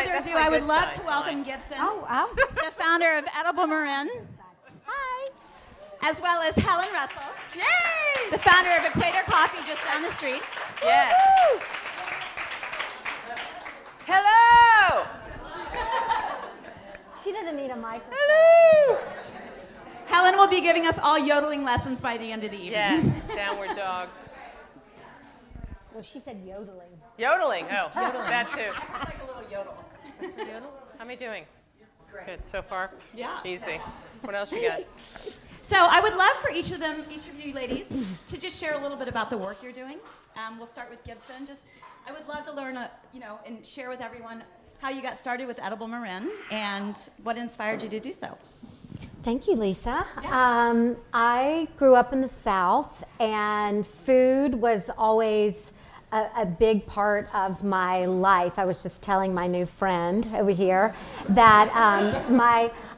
further ado, I would love to welcome Gibson, the founder of Edible Marin. Hi. As well as Helen Russell, Yay! the founder of Equator Coffee just down the street. Yes. Hello! She doesn't need a microphone. Hello! Helen will be giving us all yodeling lessons by the end of the evening. Yes, downward dogs. Well, she said yodeling. Yodeling, oh, that too. Like a little yodel. Yodel? How am I doing? Good, so far? Yeah. Easy. What else you got? So I would love for each of you ladies, to just share a little bit about the work you're doing. We'll start with Gibson. I would love to learn, and share with everyone how you got started with Edible Marin and what inspired you to do so. Thank you, Lisa. Yeah. I grew up in the South, and food was always a big part of my life. I was just telling my new friend over here that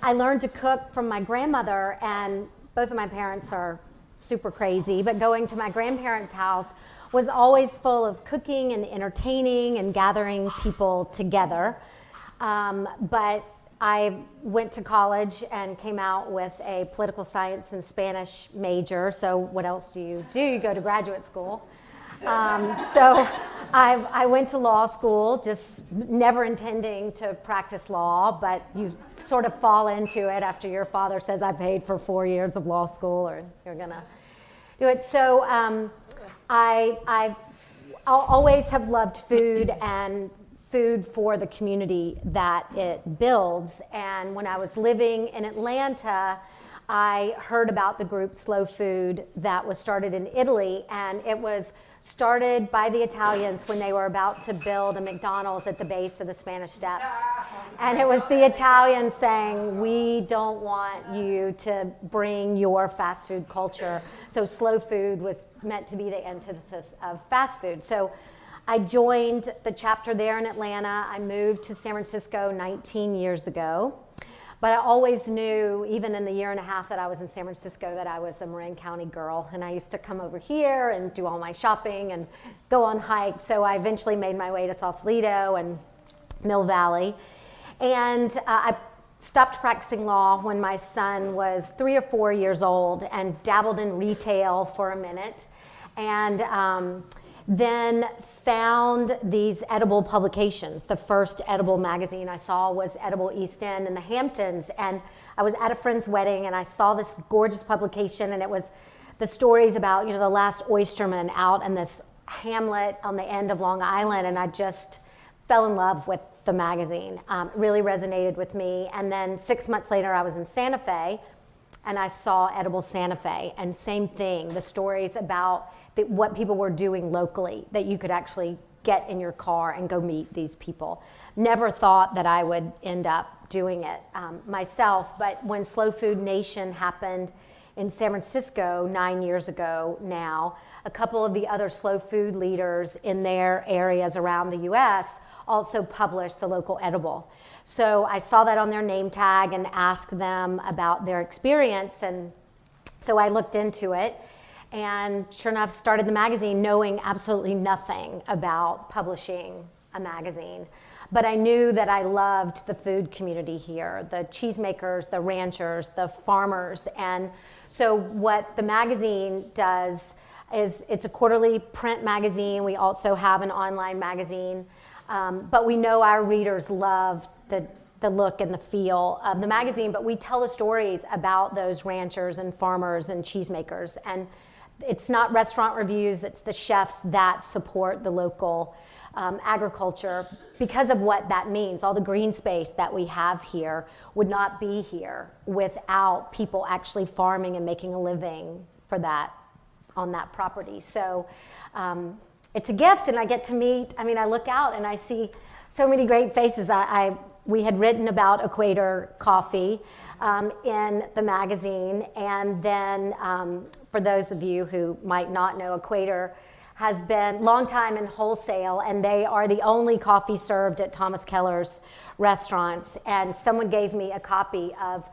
I learned to cook from my grandmother, and both of my parents are super crazy, but going to my grandparents' house was always full of cooking and entertaining and gathering people together. But I went to college and came out with a political science and Spanish major, so what else do? You go to graduate school. So I went to law school, just never intending to practice law, but you sort of fall into it after your father says, I paid for 4 years of law school, or you're gonna do it. So I'll always have loved food and food for the community that it builds. And when I was living in Atlanta, I heard about the group Slow Food that was started in Italy, and it was started by the Italians when they were about to build a McDonald's at the base of the Spanish Steps. And it was the Italians saying, we don't want you to bring your fast food culture. So slow food was meant to be the antithesis of fast food. So I joined the chapter there in Atlanta. I moved to San Francisco 19 years ago. But I always knew, even in the year and a half that I was in San Francisco, that I was a Marin County girl. And I used to come over here and do all my shopping and go on hikes. So I eventually made my way to Sausalito and Mill Valley. And I stopped practicing law when my son was 3 or 4 years old and dabbled in retail for a minute. And then found these edible publications. The first edible magazine I saw was Edible East End in the Hamptons, and I was at a friend's wedding and I saw this gorgeous publication, and it was the stories about the last oysterman out in this hamlet on the end of Long Island, and I just fell in love with the magazine. It really resonated with me. And then 6 months later I was in Santa Fe and I saw Edible Santa Fe, and same thing, the stories about what people were doing locally, that you could actually get in your car and go meet these people. Never thought that I would end up doing it myself, but when Slow Food Nation happened in San Francisco 9 years ago now, a couple of the other slow food leaders in their areas around the US also published the local edible. So I saw that on their name tag and asked them about their experience, and so I looked into it. And sure enough, started the magazine knowing absolutely nothing about publishing a magazine. But I knew that I loved the food community here, the cheesemakers, the ranchers, the farmers. And so what the magazine does is it's a quarterly print magazine. We also have an online magazine. But we know our readers love the look and the feel of the magazine, but we tell the stories about those ranchers and farmers and cheesemakers. And it's not restaurant reviews, it's the chefs that support the local agriculture because of what that means. All the green space that we have here would not be here without people actually farming and making a living for that, on that property. So it's a gift, and I get to meet, I look out and I see so many great faces. We had written about Equator Coffee in the magazine, and then for those of you who might not know, Equator has been long time in wholesale, and they are the only coffee served at Thomas Keller's restaurants. And someone gave me a copy of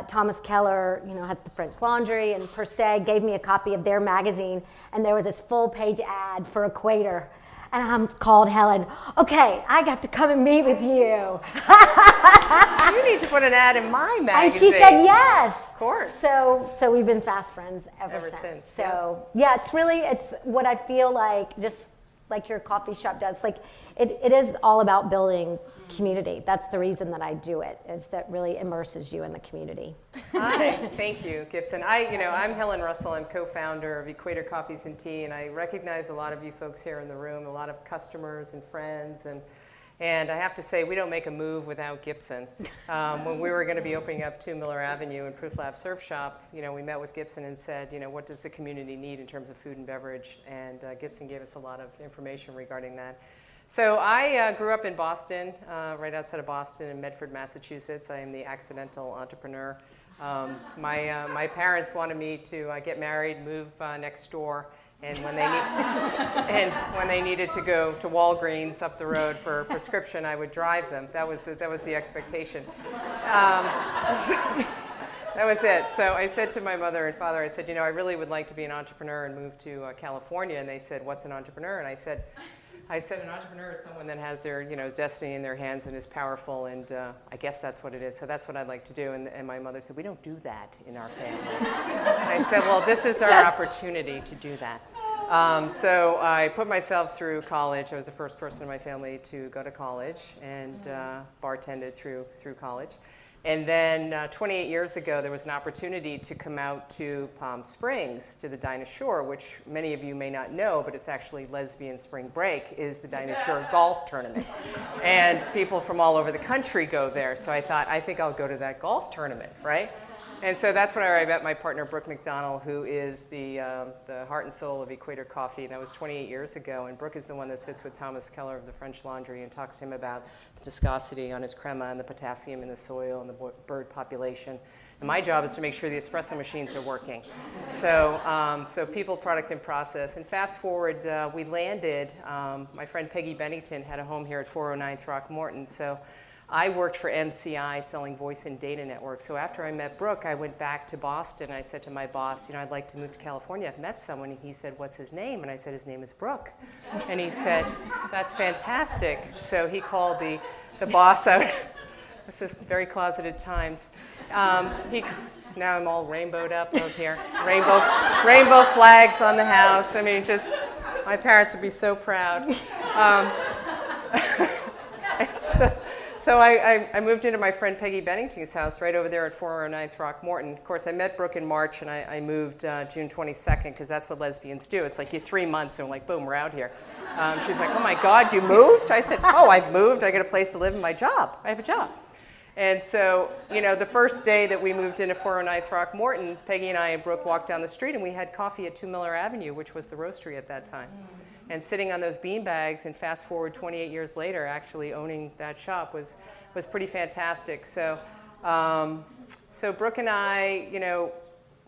Thomas Keller, has the French Laundry, and Per Se gave me a copy of their magazine, and there was this full-page ad for Equator. And I called Helen, okay, I got to come and meet with you. You need to put an ad in my magazine. And she said yes. Of course. So we've been fast friends ever since. So yeah, it's what I feel like, just like your coffee shop does. Like it is all about building community. That's the reason that I do it, is that really immerses you in the community. Hi, thank you, Gibson. I'm Helen Russell. I'm co-founder of Equator Coffees and Tea, and I recognize a lot of you folks here in the room, a lot of customers and friends, and I have to say, we don't make a move without Gibson. When we were going to be opening up 2 Miller Avenue in Proof Lab Surf Shop, we met with Gibson and said, what does the community need in terms of food and beverage? And Gibson gave us a lot of information regarding that. So I grew up in Boston, right outside of Boston in Medford, Massachusetts. I am the accidental entrepreneur. My parents wanted me to get married, move next door, and when they needed to go to Walgreens up the road for a prescription, I would drive them. That was the expectation. That was it. So I said to my mother and father, I said, I really would like to be an entrepreneur and move to California. And they said, what's an entrepreneur? And I said, an entrepreneur is someone that has their, destiny in their hands and is powerful, and I guess that's what it is. So that's what I'd like to do. And my mother said, we don't do that in our family. And I said, well, this is our opportunity to do that. So I put myself through college. I was the first person in my family to go to college and bartended through college. And then 28 years ago, there was an opportunity to come out to Palm Springs, to the Dinah Shore, which many of you may not know, but it's actually Lesbian Spring Break, is the Dinah Shore golf tournament. And people from all over the country go there. So I thought, I think I'll go to that golf tournament, right? And so that's when I met my partner, Brooke McDonald, who is the heart and soul of Equator Coffee. That was 28 years ago. And Brooke is the one that sits with Thomas Keller of the French Laundry and talks to him about the viscosity on his crema and the potassium in the soil and the bird population. And my job is to make sure the espresso machines are working. So people, product, and process. And fast forward, we landed. My friend Peggy Bennington had a home here at 409 Throckmorton. So I worked for MCI selling voice and data networks. So after I met Brooke, I went back to Boston. I said to my boss, I'd like to move to California. I've met someone. And he said, what's his name? And I said, his name is Brooke. And he said, that's fantastic. So he called the boss out. This is very closeted times. Now I'm all rainbowed up out here. Rainbow flags on the house. I mean, just, my parents would be so proud. So I moved into my friend Peggy Bennington's house right over there at 409 Throckmorton. Of course, I met Brooke in March, and I moved June 22nd, because that's what lesbians do. It's like you 3 months, and like, boom, we're out here. She's like, oh my God, you moved? I said, oh, I've moved. I got a place to live and my job. I have a job. And so, the first day that we moved into 409 Throckmorton, Peggy and I and Brooke walked down the street, and we had coffee at 2 Miller Avenue, which was the roastery at that time. And sitting on those bean bags, and fast forward 28 years later, actually owning that shop was pretty fantastic. So Brooke and I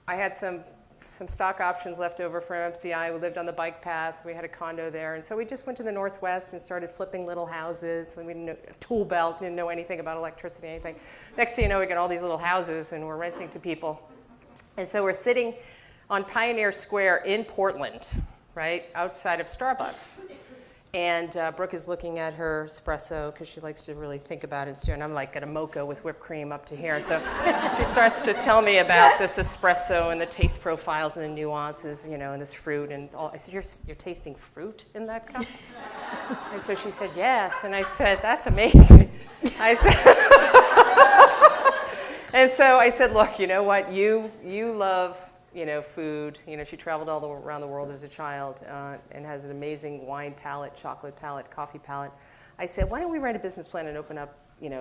had some stock options left over from MCI. We lived on the bike path. We had a condo there. And so we just went to the Northwest and started flipping little houses. And we didn't know a tool belt, didn't know anything about electricity, anything. Next thing you know, we got all these little houses, and we're renting to people. And so we're sitting on Pioneer Square in Portland, right, outside of Starbucks. And Brooke is looking at her espresso, because she likes to really think about it. And I'm like, got a mocha with whipped cream up to here. So she starts to tell me about this espresso and the taste profiles and the nuances, and this fruit and all. I said, you're tasting fruit in that cup? And so she said, yes. And I said, that's amazing. I said, and so I said, look, you know what? You love food. She traveled all around the world as a child and has an amazing wine palate, chocolate palate, coffee palate. I said, why don't we write a business plan and open up,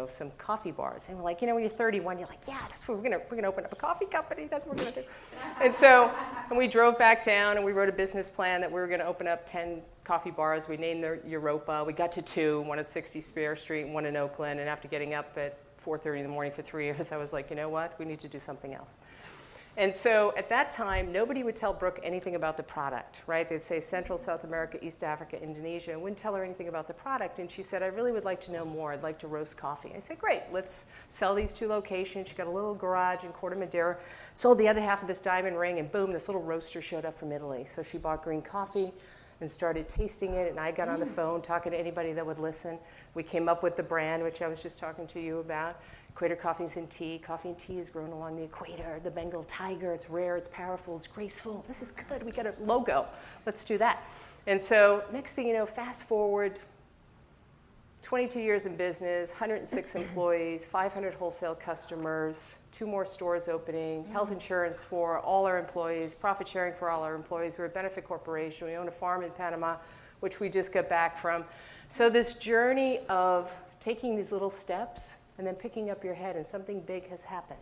some coffee bars? And we're like, when you're 31, you're like, yeah, that's what we're gonna open up a coffee company. That's what we're gonna do. And we drove back down and we wrote a business plan that we were gonna open up 10 coffee bars. We named them Europa. We got to 2, one at 60 Spear Street and one in Oakland. And after getting up at 4:30 in the morning for 3 years, I was like, you know what? We need to do something else. And so at that time, nobody would tell Brooke anything about the product, right? They'd say Central, South America, East Africa, Indonesia, and wouldn't tell her anything about the product. And she said, I really would like to know more. I'd like to roast coffee. I said, great, let's sell these 2 locations. She got a little garage in Corte Madera, sold the other half of this diamond ring, and boom, this little roaster showed up from Italy. So she bought green coffee, and started tasting it, and I got on the phone talking to anybody that would listen. We came up with the brand, which I was just talking to you about, Equator Coffees and Tea. Coffee and tea is grown along the equator, the Bengal tiger. It's rare, it's powerful, it's graceful. This is good, we got a logo. Let's do that. And so next thing you know, fast forward, 22 years in business, 106 employees, 500 wholesale customers, 2 more stores opening, health insurance for all our employees, profit sharing for all our employees. We're a benefit corporation. We own a farm in Panama, which we just got back from. So this journey of taking these little steps and then picking up your head and something big has happened.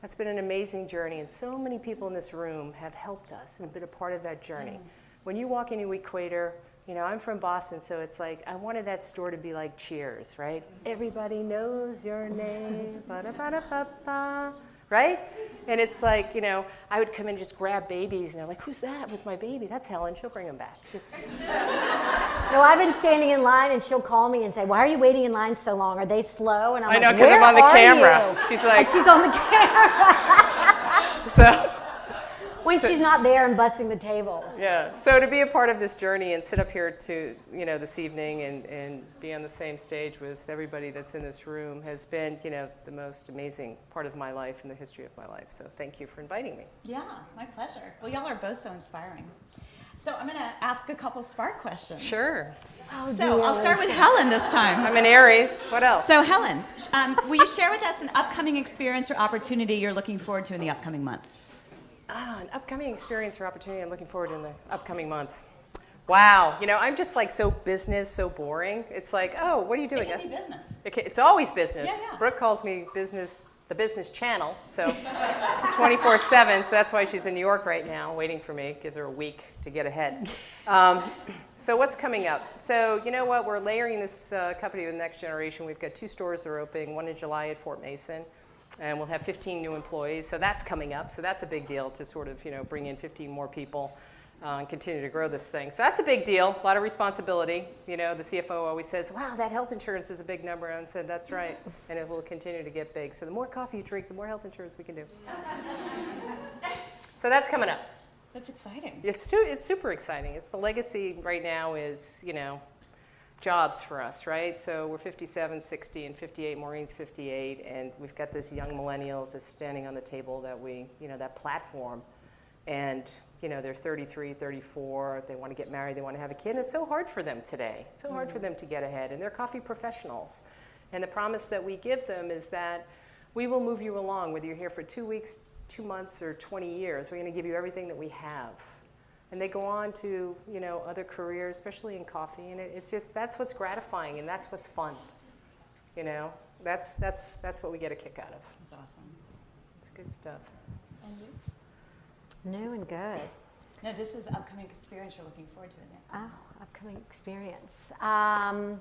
That's been an amazing journey, and so many people in this room have helped us and been a part of that journey. When you walk into Equator, you know, I'm from Boston, so it's like, I wanted that store to be like Cheers, right? Everybody knows your name, ba-da-ba-da-ba-ba, right? And it's like, you know, I would come in and just grab babies, and they're like, who's that with my baby? That's Helen, she'll bring them back. No, I've been standing in line, and she'll call me and say, why are you waiting in line so long? Are they slow? And I'm I know, like, because I'm on the where are camera. you? She's like, And she's on the camera. so. When she's not there and bussing the tables. Yeah, so to be a part of this journey and sit up here to, you know, this evening and be on the same stage with everybody that's in this room has been, you know, the most amazing part of my life and the history of my life. So thank you for inviting me. Yeah, my pleasure. Well, y'all are both so inspiring. So I'm going to ask a couple Spark questions. Sure. Oh, So dear. I'll start with Helen this time. I'm an Aries. What else? So Helen, will you share with us an upcoming experience or opportunity you're looking forward to in the upcoming month? An upcoming experience or opportunity I'm looking forward to in the upcoming month. Wow, you know, I'm just like so business, so boring. It's like, oh, what are you doing? It can be business. It's always business. Yeah. Brooke calls me business, the business channel, so 24/7. So that's why she's in New York right now, waiting for me. Gives her a week to get ahead. So what's coming up? So you know what? We're layering this company with the next generation. We've got 2 stores that are opening. One in July at Fort Mason. And we'll have 15 new employees, so that's coming up. So that's a big deal to sort of, you know, bring in 15 more people and continue to grow this thing. So that's a big deal, a lot of responsibility. You know, the CFO always says, wow, that health insurance is a big number. And I said, that's right, and it will continue to get big. So the more coffee you drink, the more health insurance we can do. So that's coming up. That's exciting. It's super exciting. It's the legacy right now is, you know, jobs for us, right? So we're 57, 60, and 58. Maureen's 58, and we've got this young millennials that's standing on the table that we, you know, that platform, and you know, they're 33, 34. They want to get married. They want to have a kid. And it's so hard for them today. It's so hard for them to get ahead, and they're coffee professionals. And the promise that we give them is that we will move you along, whether you're here for 2 weeks, 2 months, or 20 years. We're going to give you everything that we have. And they go on to, you know, other careers, especially in coffee, and it's just, that's what's gratifying, and that's what's fun. You know, that's what we get a kick out of. That's awesome. It's good stuff. And you? New and good. No, this is upcoming experience you're looking forward to. Isn't it? Oh, upcoming experience. I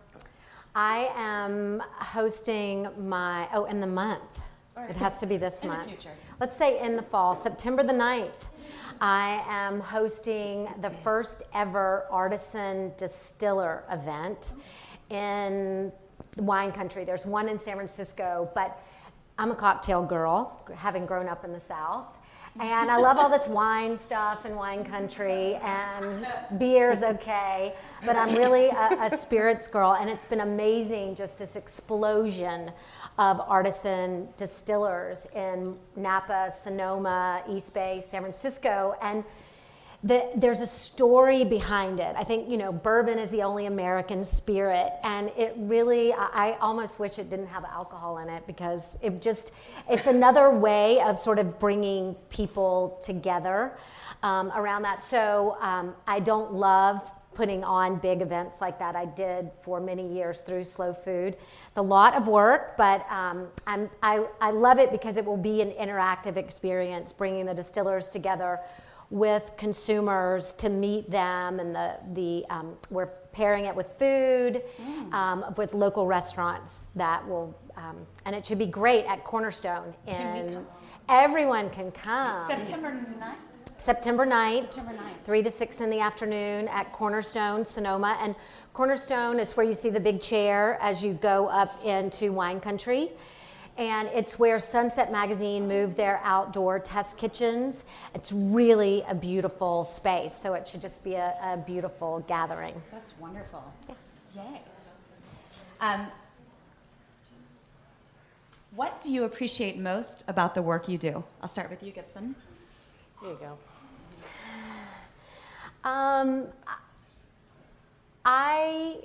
am hosting in the month. It has to be this month. In the future. Let's say in the fall, September the 9th. I am hosting the first ever artisan distiller event in wine country. There's one in San Francisco, but I'm a cocktail girl, having grown up in the South. And I love all this wine stuff and wine country, and beer's okay, but I'm really a spirits girl, and it's been amazing, just this explosion of artisan distillers in Napa, Sonoma, East Bay, San Francisco, and there's a story behind it. I think, you know, bourbon is the only American spirit, and it really, I almost wish it didn't have alcohol in it, because it's another way of sort of bringing people together around that. So I don't love putting on big events like that. I did for many years through Slow Food. It's a lot of work, but I love it because it will be an interactive experience, bringing the distillers together with consumers to meet them, and we're pairing it with food, with local restaurants that will, and it should be great at Cornerstone. Can we come? Everyone can come. September 9th? September 9th, September 9th. 3 to 6 in the afternoon at Cornerstone, Sonoma. And Cornerstone is where you see the big chair as you go up into wine country. And it's where Sunset Magazine moved their outdoor test kitchens. It's really a beautiful space, so it should just be a beautiful gathering. That's wonderful. Yeah. Yay. What do you appreciate most about the work you do? I'll start with you, Gibson. There you go. I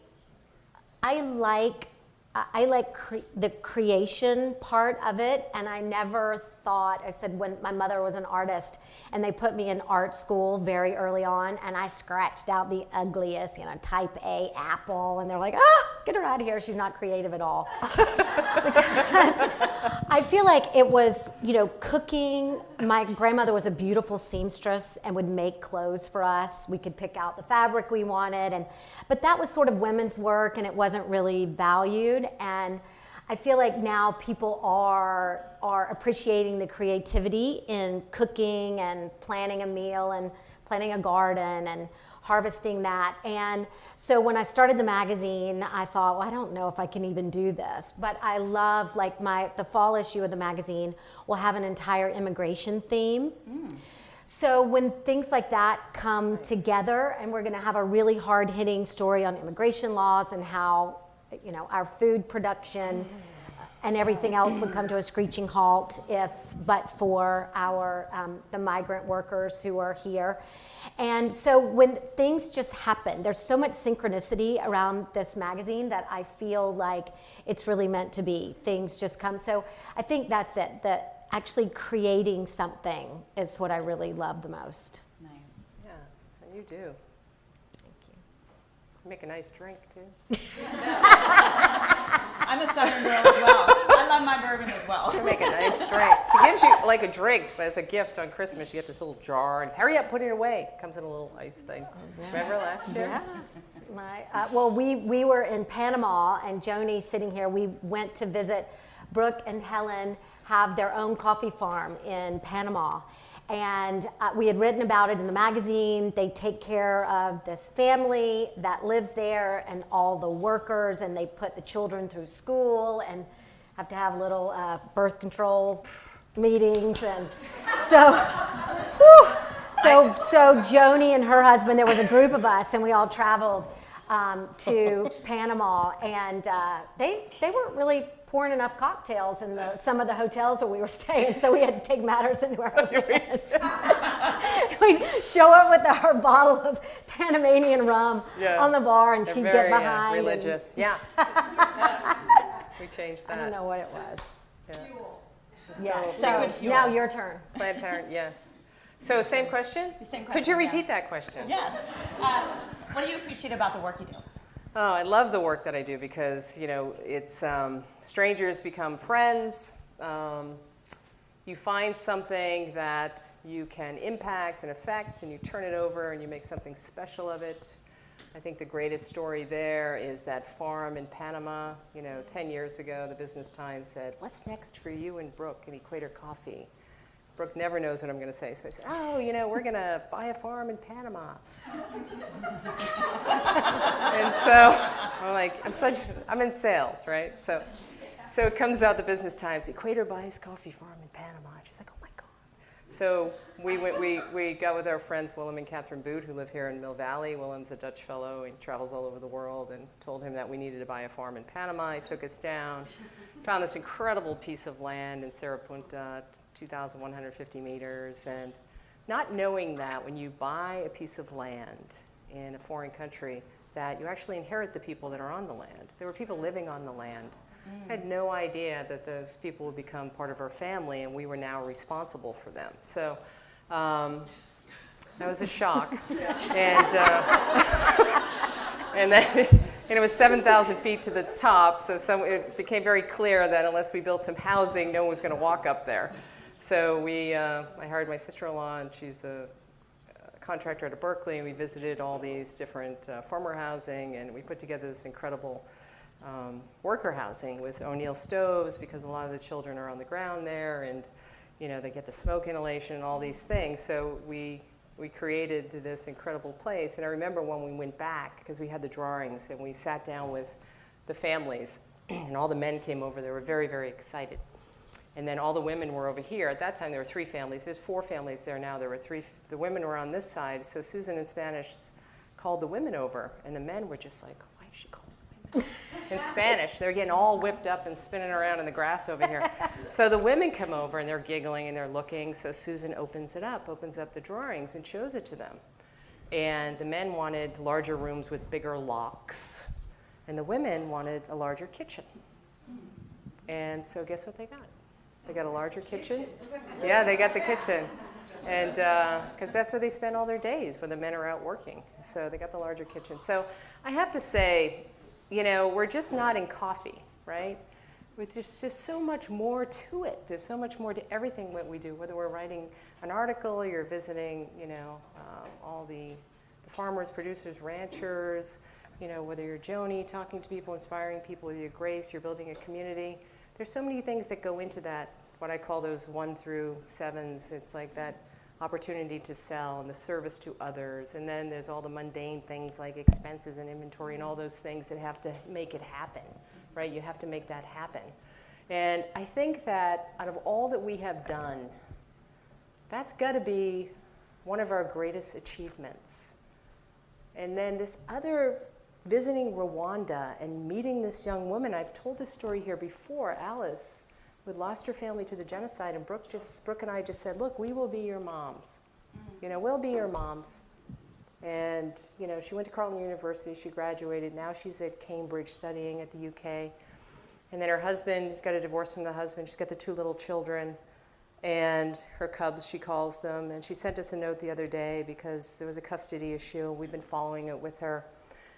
like the creation part of it, and I never thought, I said when my mother was an artist and they put me in art school very early on, and I scratched out the ugliest, type A apple, and they're like, get her out of here, she's not creative at all. Because I feel like it was, cooking. My grandmother was a beautiful seamstress and would make clothes for us. We could pick out the fabric we wanted, but that was sort of women's work, and it wasn't really valued. And I feel like now people are appreciating the creativity in cooking and planning a meal and planting a garden and harvesting that. And so when I started the magazine, I thought, well, I don't know if I can even do this. But I love, the fall issue of the magazine will have an entire immigration theme. So when things like that come together, and we're going to have a really hard-hitting story on immigration laws and how our food production and everything else would come to a screeching halt but for the migrant workers who are here. And so when things just happen, there's so much synchronicity around this magazine that I feel like it's really meant to be. Things just come. So I think that's it, that actually creating something is what I really love the most. Nice. Yeah, and you do. Make a nice drink, too. I'm a Southern girl as well. I love my bourbon as well. You make a nice drink. She gives you a drink as a gift on Christmas. You get this little jar, and hurry up, put it away. It comes in a little ice thing. Remember last year? Yeah. Well, we were in Panama, and Joni's sitting here. We went to visit Brooke and Helen have their own coffee farm in Panama. And we had written about it in the magazine. They take care of this family that lives there and all the workers, and they put the children through school and have to have little birth control meetings. And so Joni and her husband, there was a group of us, and we all traveled to Panama, and they weren't really pouring enough cocktails in some of the hotels where we were staying, so we had to take matters into our own hands. We'd show up with our bottle of Panamanian rum on the bar, and she'd get behind. Religious, yeah. We changed that. I don't know what it was. Yeah. So now your turn. Planned Parenthood, yes. So same question? Same question. Could you repeat that question? Yes. What do you appreciate about the work you do? Oh, I love the work that I do because, it's strangers become friends. You find something that you can impact and affect, and you turn it over and you make something special of it. I think the greatest story there is that farm in Panama. 10 years ago, the Business Times said, "What's next for you and Brooke and Equator Coffee?" Brooke never knows what I'm going to say, so I said, we're going to buy a farm in Panama. And so I'm like, I'm in sales, right? So it comes out the Business Times, Equator buys coffee farm in Panama. She's like, oh my God. So we got with our friends Willem and Catherine Boot, who live here in Mill Valley. Willem's a Dutch fellow, he travels all over the world, and told him that we needed to buy a farm in Panama. He took us down, found this incredible piece of land in Cerro Punta, 2,150 meters, and not knowing that when you buy a piece of land in a foreign country, that you actually inherit the people that are on the land. There were people living on the land. I had no idea that those people would become part of our family, and we were now responsible for them. So that was a shock. And then it was 7,000 feet to the top, so it became very clear that unless we built some housing, no one was going to walk up there. So I hired my sister-in-law, and she's a contractor at Berkeley, and we visited all these different farmer housing, and we put together this incredible worker housing with O'Neill stoves, because a lot of the children are on the ground there, and they get the smoke inhalation and all these things. So we created this incredible place. And I remember when we went back, because we had the drawings, and we sat down with the families, and all the men came over. They were very, very excited. And then all the women were over here. At that time, there were 3 families. There's 4 families there now. There were 3. The women were on this side. So Susan in Spanish called the women over. And the men were just like, why is she calling the women? In Spanish. They're getting all whipped up and spinning around in the grass over here. So the women come over, and they're giggling, and they're looking. So Susan opens up the drawings, and shows it to them. And the men wanted larger rooms with bigger locks. And the women wanted a larger kitchen. And so guess what they got? They got a larger kitchen. Yeah, they got the kitchen. And because that's where they spend all their days when the men are out working. So they got the larger kitchen. So I have to say, we're just not in coffee, right? There's just so much more to it. There's so much more to everything that we do, whether we're writing an article or you're visiting, all the farmers, producers, ranchers, whether you're Joni, talking to people, inspiring people, whether you're Grace, you're building a community. There's so many things that go into that, what I call those 1 through 7s. It's like that opportunity to sell and the service to others. And then there's all the mundane things like expenses and inventory and all those things that have to make it happen, right? You have to make that happen. And I think that out of all that we have done, that's got to be one of our greatest achievements. And then this other, visiting Rwanda and meeting this young woman, I've told this story here before, Alice, who had lost her family to the genocide, and Brooke and I just said, look, we will be your moms. We'll be your moms. And, she went to Carleton University, she graduated, now she's at Cambridge studying at the UK. And then her husband, she's got a divorce from the husband, she's got the 2 little children, and her cubs, she calls them. And she sent us a note the other day because there was a custody issue. We've been following it with her.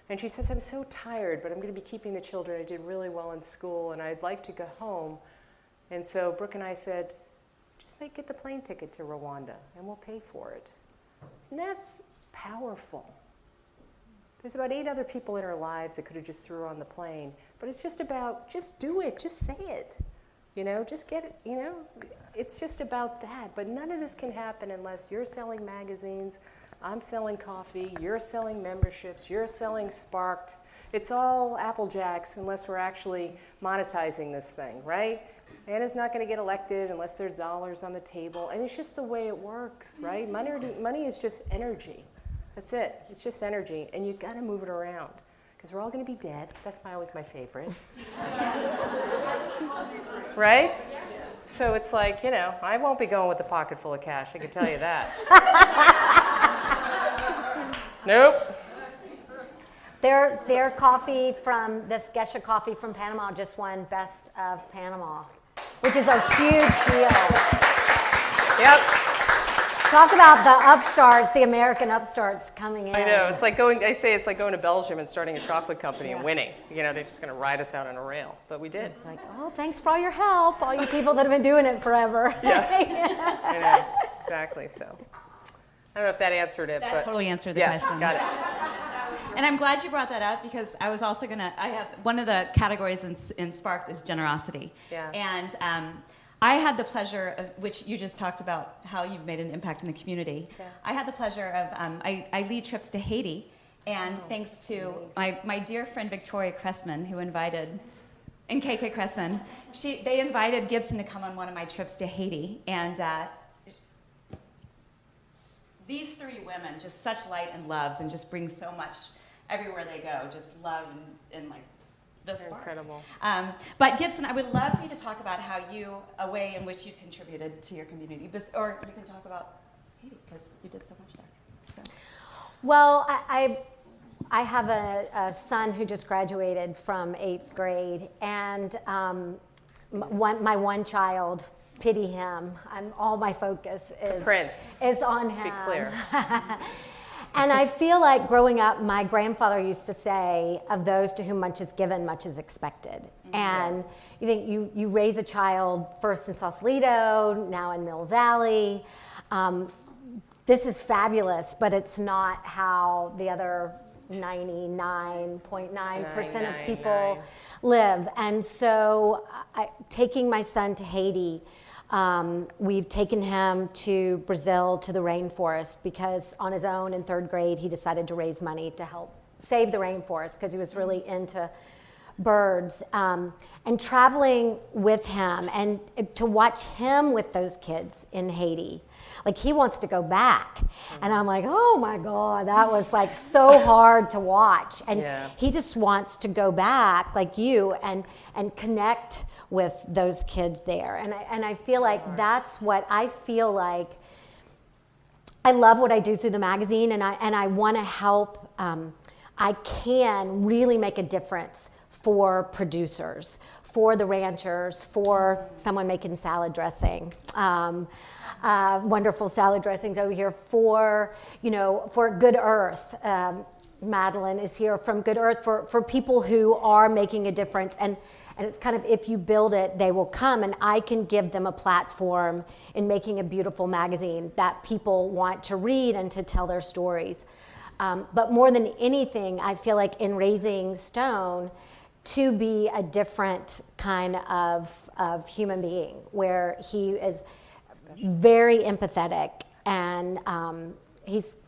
And she says, I'm so tired, but I'm going to be keeping the children. I did really well in school, and I'd like to go home. And so Brooke and I said, just get the plane ticket to Rwanda, and we'll pay for it. And that's powerful. There's about 8 other people in her lives that could have just threw her on the plane. But it's just about, just do it, just say it. Just get it, it's just about that. But none of this can happen unless you're selling magazines, I'm selling coffee, you're selling memberships, you're selling Sparked. It's all Apple Jacks unless we're actually monetizing this thing, right? Anna's not going to get elected unless there's dollars on the table. And it's just the way it works, right? Money is just energy. That's it. It's just energy. And you've got to move it around because we're all going to be dead. That's always my favorite. Right? So it's like, I won't be going with a pocket full of cash. I can tell you that. Nope. Their coffee from this Gesha coffee from Panama just won Best of Panama, which is a huge deal. Yep. Talk about the upstarts, the American upstarts coming in. I know. It's like going to Belgium and starting a chocolate company and winning. They're just going to ride us out on a rail. But we did. It's like, oh, thanks for all your help, all you people that have been doing it forever. Yeah. I know. Exactly. So I don't know if that answered it. That totally answered the question. Got it. And I'm glad you brought that up because I was also I have one of the categories in Sparked is generosity. Yeah. And I had the pleasure of, which you just talked about, how you've made an impact in the community. Yeah. I had the pleasure of, I lead trips to Haiti, and thanks to my dear friend Victoria Cressman, who invited, and KK Cressman, they invited Gibson to come on one of my trips to Haiti, and these 3 women, just such light and loves, and just bring so much everywhere they go, just love and like, Incredible. But Gibson, I would love for you to talk about a way in which you've contributed to your community, or you can talk about Haiti because you did so much there. So. Well, I have a son who just graduated from 8th grade, and my one child, pity him. All my focus is on him. Speak clear. And I feel like growing up, my grandfather used to say, of those to whom much is given, much is expected. Mm-hmm. And you think you raise a child first in Sausalito, now in Mill Valley. This is fabulous, but it's not how the other 99.9% of people live. And so taking my son to Haiti, we've taken him to Brazil, to the rainforest, because on his own in 3rd grade, he decided to raise money to help save the rainforest because he was really into birds, and traveling with him and to watch him with those kids in Haiti. Like, he wants to go back. And I'm like, oh my God, that was like so hard to watch. And he just wants to go back, like you, and connect with those kids there. And I feel like that's what I feel like. I love what I do through the magazine, and I want to help. I can really make a difference for producers, for the ranchers, for someone making salad dressing. Wonderful salad dressings over here for Good Earth. Madeline is here from Good Earth for people who are making a difference. And it's kind of, if you build it, they will come, and I can give them a platform in making a beautiful magazine that people want to read and to tell their stories. But more than anything, I feel like in Raising Stone, to be a different kind of human being, where he is very empathetic, and he's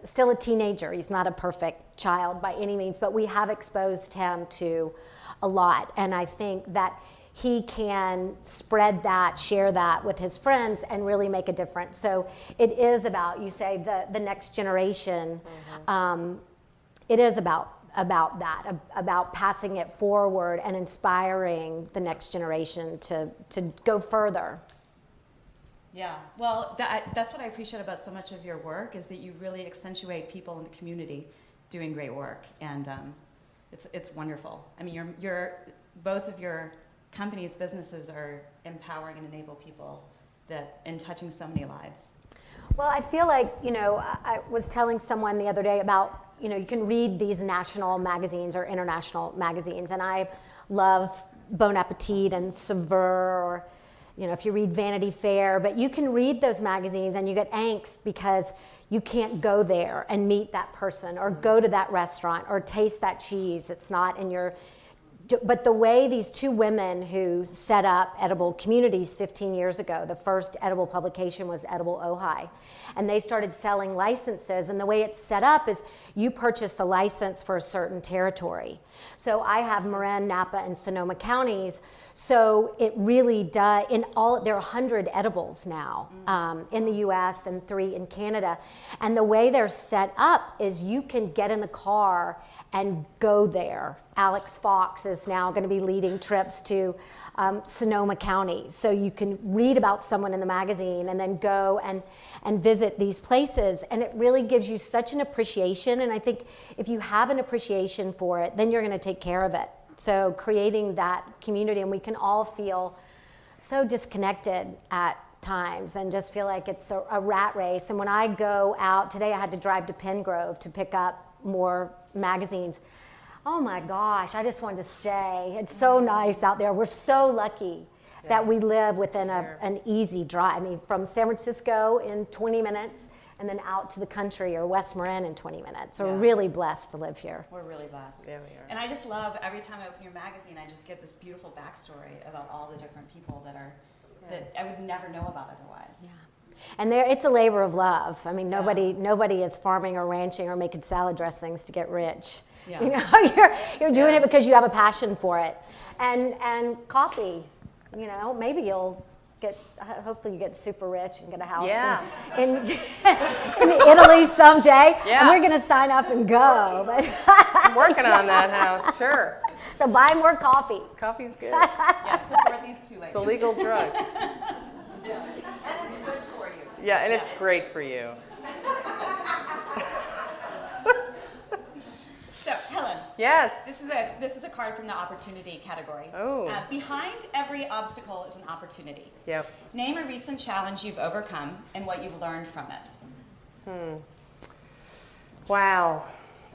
still a teenager. He's not a perfect child by any means, but we have exposed him to a lot, and I think that he can spread that, share that with his friends, and really make a difference. So it is about, you say, the next generation. It is about that, about passing it forward and inspiring the next generation to go further. Yeah, well, that's what I appreciate about so much of your work, is that you really accentuate people in the community doing great work, and it's wonderful. I mean, you're both of your companies, businesses are empowering and enable people and touching so many lives. Well, I feel like, I was telling someone the other day about, you can read these national magazines or international magazines, and I love Bon Appetit and Saveur, or, if you read Vanity Fair, but you can read those magazines and you get angst because you can't go there and meet that person, or go to that restaurant, or taste that cheese. It's not in your... But the way these two women who set up Edible Communities 15 years ago, the first edible publication was Edible Ojai, and they started selling licenses, and the way it's set up is you purchase the license for a certain territory. So I have Marin, Napa, and Sonoma counties, so it really does, there are 100 edibles now in the US and 3 in Canada, and the way they're set up is you can get in the car and go there. Alex Fox is now going to be leading trips to Sonoma County. So you can read about someone in the magazine and then go and visit these places. And it really gives you such an appreciation. And I think if you have an appreciation for it, then you're going to take care of it. So creating that community, and we can all feel so disconnected at times and just feel like it's a rat race. And when I go out, today I had to drive to Pengrove to pick up more magazines. Oh my gosh, I just wanted to stay. It's so nice out there. We're so lucky that we live within an easy drive. I mean, from San Francisco in 20 minutes, and then out to the country or West Marin in 20 minutes. So we're really blessed to live here. We're really blessed. Yeah, we are. And I just love, every time I open your magazine, I just get this beautiful backstory about all the different people that I would never know about otherwise. Yeah. And it's a labor of love. I mean, nobody is farming or ranching or making salad dressings to get rich. Yeah. You're doing it because you have a passion for it. And coffee, maybe you'll hopefully you get super rich and get a house in Italy someday. Yeah. And we're going to sign up and go. But I'm working on that house, sure. So buy more coffee. Coffee's good. Yes, support these two ladies. It's a legal drug. Yeah. And it's good for you. Yeah, and it's great for you. So, Helen. Yes. This is a card from the opportunity category. Oh. Behind every obstacle is an opportunity. Yep. Name a recent challenge you've overcome and what you've learned from it. Wow.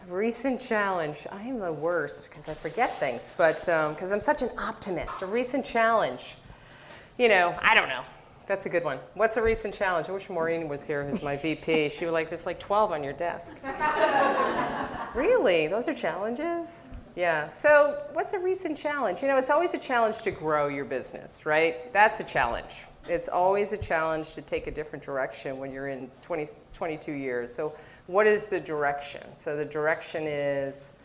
Recent challenge. I am the worst because I forget things, but because I'm such an optimist. A recent challenge. I don't know. That's a good one. What's a recent challenge? I wish Maureen was here, who's my VP. She would there's 12 on your desk. Really? Those are challenges? Yeah. So what's a recent challenge? It's always a challenge to grow your business, right? That's a challenge. It's always a challenge to take a different direction when you're in 22 years. So what is the direction? So the direction is,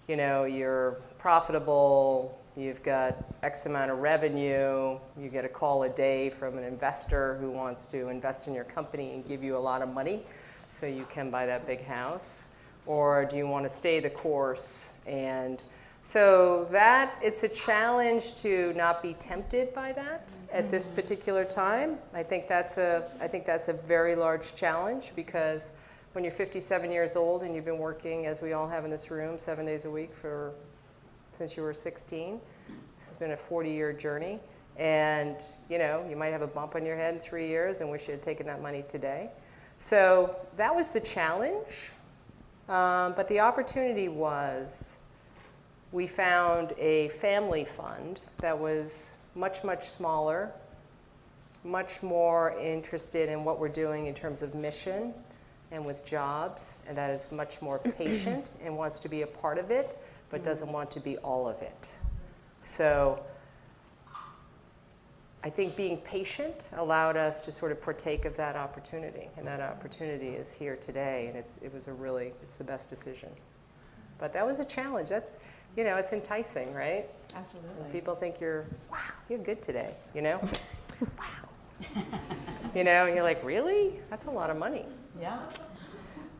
you're profitable, you've got X amount of revenue, you get a call a day from an investor who wants to invest in your company and give you a lot of money so you can buy that big house? Or do you want to stay the course? And so that, it's a challenge to not be tempted by that at this particular time. I think that's a very large challenge, because when you're 57 years old and you've been working, as we all have in this room, 7 days a week since you were 16, this has been a 40-year journey. And you might have a bump on your head in 3 years and wish you had taken that money today. So that was the challenge. But the opportunity was, we found a family fund that was much, much smaller, much more interested in what we're doing in terms of mission and with jobs, and that is much more patient and wants to be a part of it, but doesn't want to be all of it. So I think being patient allowed us to sort of partake of that opportunity, and that opportunity is here today, and it's the best decision. But that was a challenge. That's, it's enticing, right? Absolutely. When people think you're good today, Wow. And you're like, really? That's a lot of money. Yeah.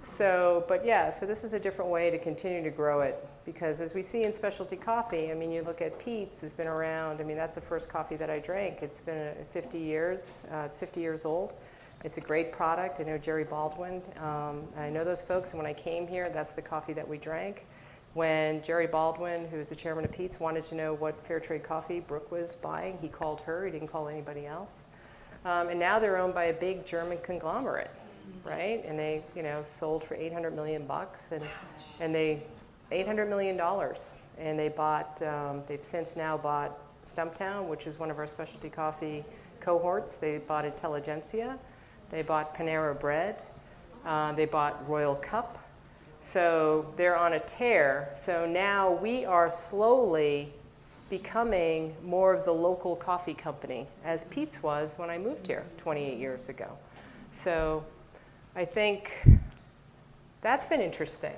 So this is a different way to continue to grow it, because as we see in specialty coffee, you look at Peet's, has been around. That's the first coffee that I drank. It's been 50 years. It's 50 years old. It's a great product. I know Jerry Baldwin. I know those folks, and when I came here, that's the coffee that we drank. When Jerry Baldwin, who is the chairman of Peet's, wanted to know what fair trade coffee Brooke was buying, he called her. He didn't call anybody else. And now they're owned by a big German conglomerate, right? And they, sold for $800 million, and they $800 million, and they bought. They've since now bought Stumptown, which is one of our specialty coffee cohorts. They bought Intelligentsia. They bought Panera Bread. They bought Royal Cup. So they're on a tear. So now we are slowly becoming more of the local coffee company, as Peet's was when I moved here 28 years ago. So I think that's been interesting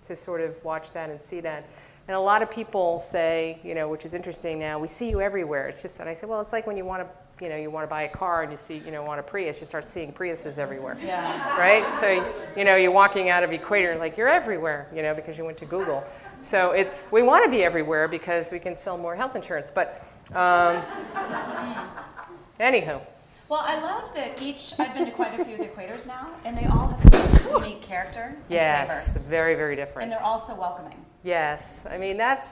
to sort of watch that and see that. And a lot of people say, which is interesting now, we see you everywhere. It's just, and I said, well, it's like when you want to, you want to buy a car and you see, want a Prius, you start seeing Priuses everywhere. Yeah. Right? So, you're walking out of Equator, like you're everywhere, because you went to Google. So we want to be everywhere because we can sell more health insurance. But anywho. Well, I love that I've been to quite a few of the Equators now, and they all have such a unique character and yes, flavor. Very, very different. And they're also welcoming. Yes,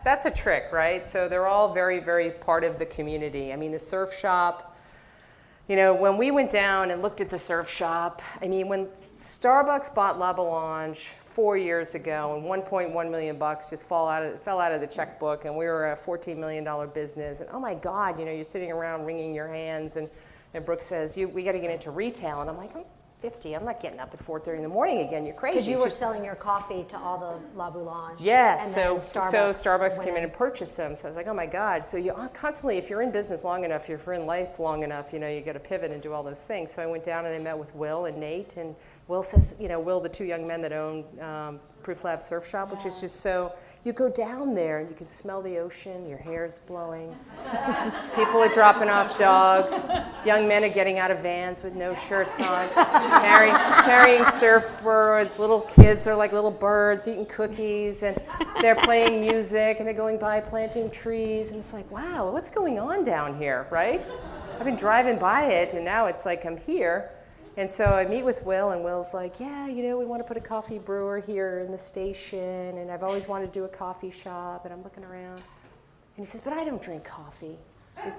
that's a trick, right? So they're all very, very part of the community. The surf shop, when we went down and looked at the surf shop, when Starbucks bought La Boulange 4 years ago, and $1.1 million just fell out of the checkbook, and we were a $14 million business, and oh my God, you're sitting around wringing your hands, and Brooke says, we got to get into retail, and I'm like, I'm 50. I'm not getting up at 4:30 in the morning again. You're crazy. Because you were selling your coffee to all the La Boulange. Yes. And so Starbucks came in and purchased them. So I was like, oh my God. So you constantly, if you're in business long enough, if you're in life long enough, you got to pivot and do all those things. So I went down and I met with Will and Nate, and Will says, Will, the two young men that own Proof Lab Surf Shop, which is just so, you go down there and you can smell the ocean, your hair's blowing, people are dropping off dogs, young men are getting out of vans with no shirts on, carrying surfboards, little kids are like little birds eating cookies, and they're playing music, and they're going by planting trees, and it's like, wow, what's going on down here, right? I've been driving by it, and now it's like I'm here. And so I meet with Will, and Will's like, yeah, we want to put a coffee brewer here in the station, and I've always wanted to do a coffee shop, and I'm looking around. And he says, but I don't drink coffee.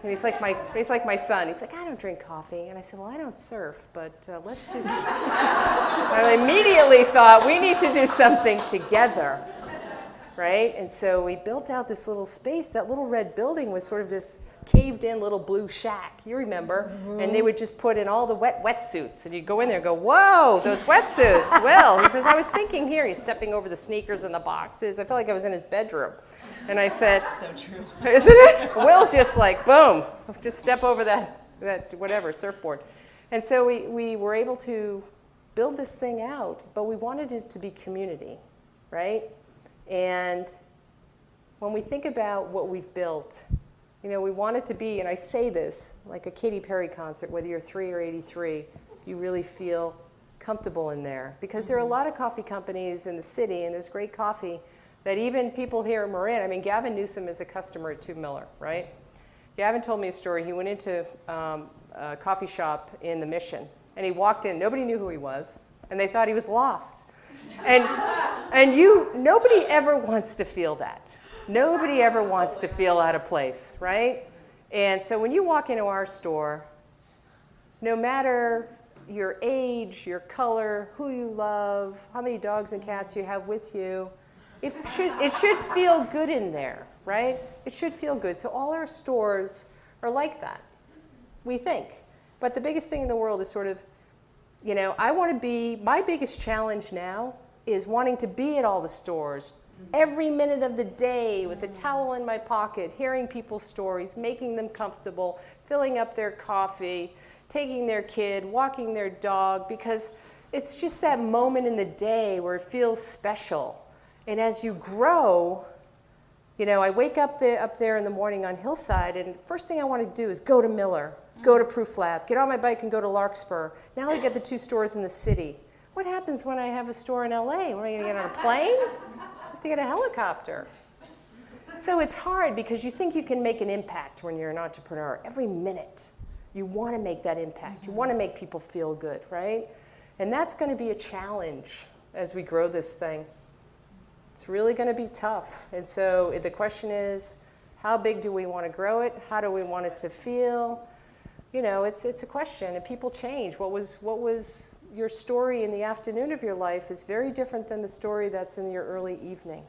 He's like my son. He's like, I don't drink coffee. And I said, well, I don't surf, but let's do something. I immediately thought, we need to do something together, right? And so we built out this little space. That little red building was sort of this caved-in little blue shack, you remember, and they would just put in all the wetsuits, and you'd go in there and go, whoa, those wetsuits. Will, he says, I was thinking here, he's stepping over the sneakers and the boxes. I felt like I was in his bedroom. And I said, so true. Isn't it? Will's just like, boom, just step over that whatever, surfboard. And so we were able to build this thing out, but we wanted it to be community, right? And when we think about what we've built, you know, we want it to be, and I say this, like a Katy Perry concert, whether you're 3 or 83, you really feel comfortable in there. Because there are a lot of coffee companies in the city, and there's great coffee that even people here at Marin, I mean, Gavin Newsom is a customer at Tube Miller, right? Gavin told me a story. He went into a coffee shop in the Mission, and he walked in. Nobody knew who he was, and they thought he was lost. And nobody ever wants to feel that. Nobody ever wants to feel out of place, right? And so when you walk into our store, no matter your age, your color, who you love, how many dogs and cats you have with you, it should feel good in there, right? It should feel good. So all our stores are like that, we think. But the biggest thing in the world is sort of, you know, my biggest challenge now is wanting to be at all the stores every minute of the day with a towel in my pocket, hearing people's stories, making them comfortable, filling up their coffee, taking their kid, walking their dog, because it's just that moment in the day where it feels special. And as you grow, you know, I wake up there in the morning on Hillside, and the first thing I want to do is go to Miller, go to Proof Lab, get on my bike and go to Larkspur. Now I get the 2 stores in the city. What happens when I have a store in LA? Am I going to get on a plane? I have to get a helicopter. So it's hard because you think you can make an impact when you're an entrepreneur. Every minute, you want to make that impact. You want to make people feel good, right? And that's going to be a challenge as we grow this thing. It's really going to be tough. And so the question is, how big do we want to grow it? How do we want it to feel? You know, it's a question, and people change. What was your story in the afternoon of your life is very different than the story that's in your early evening.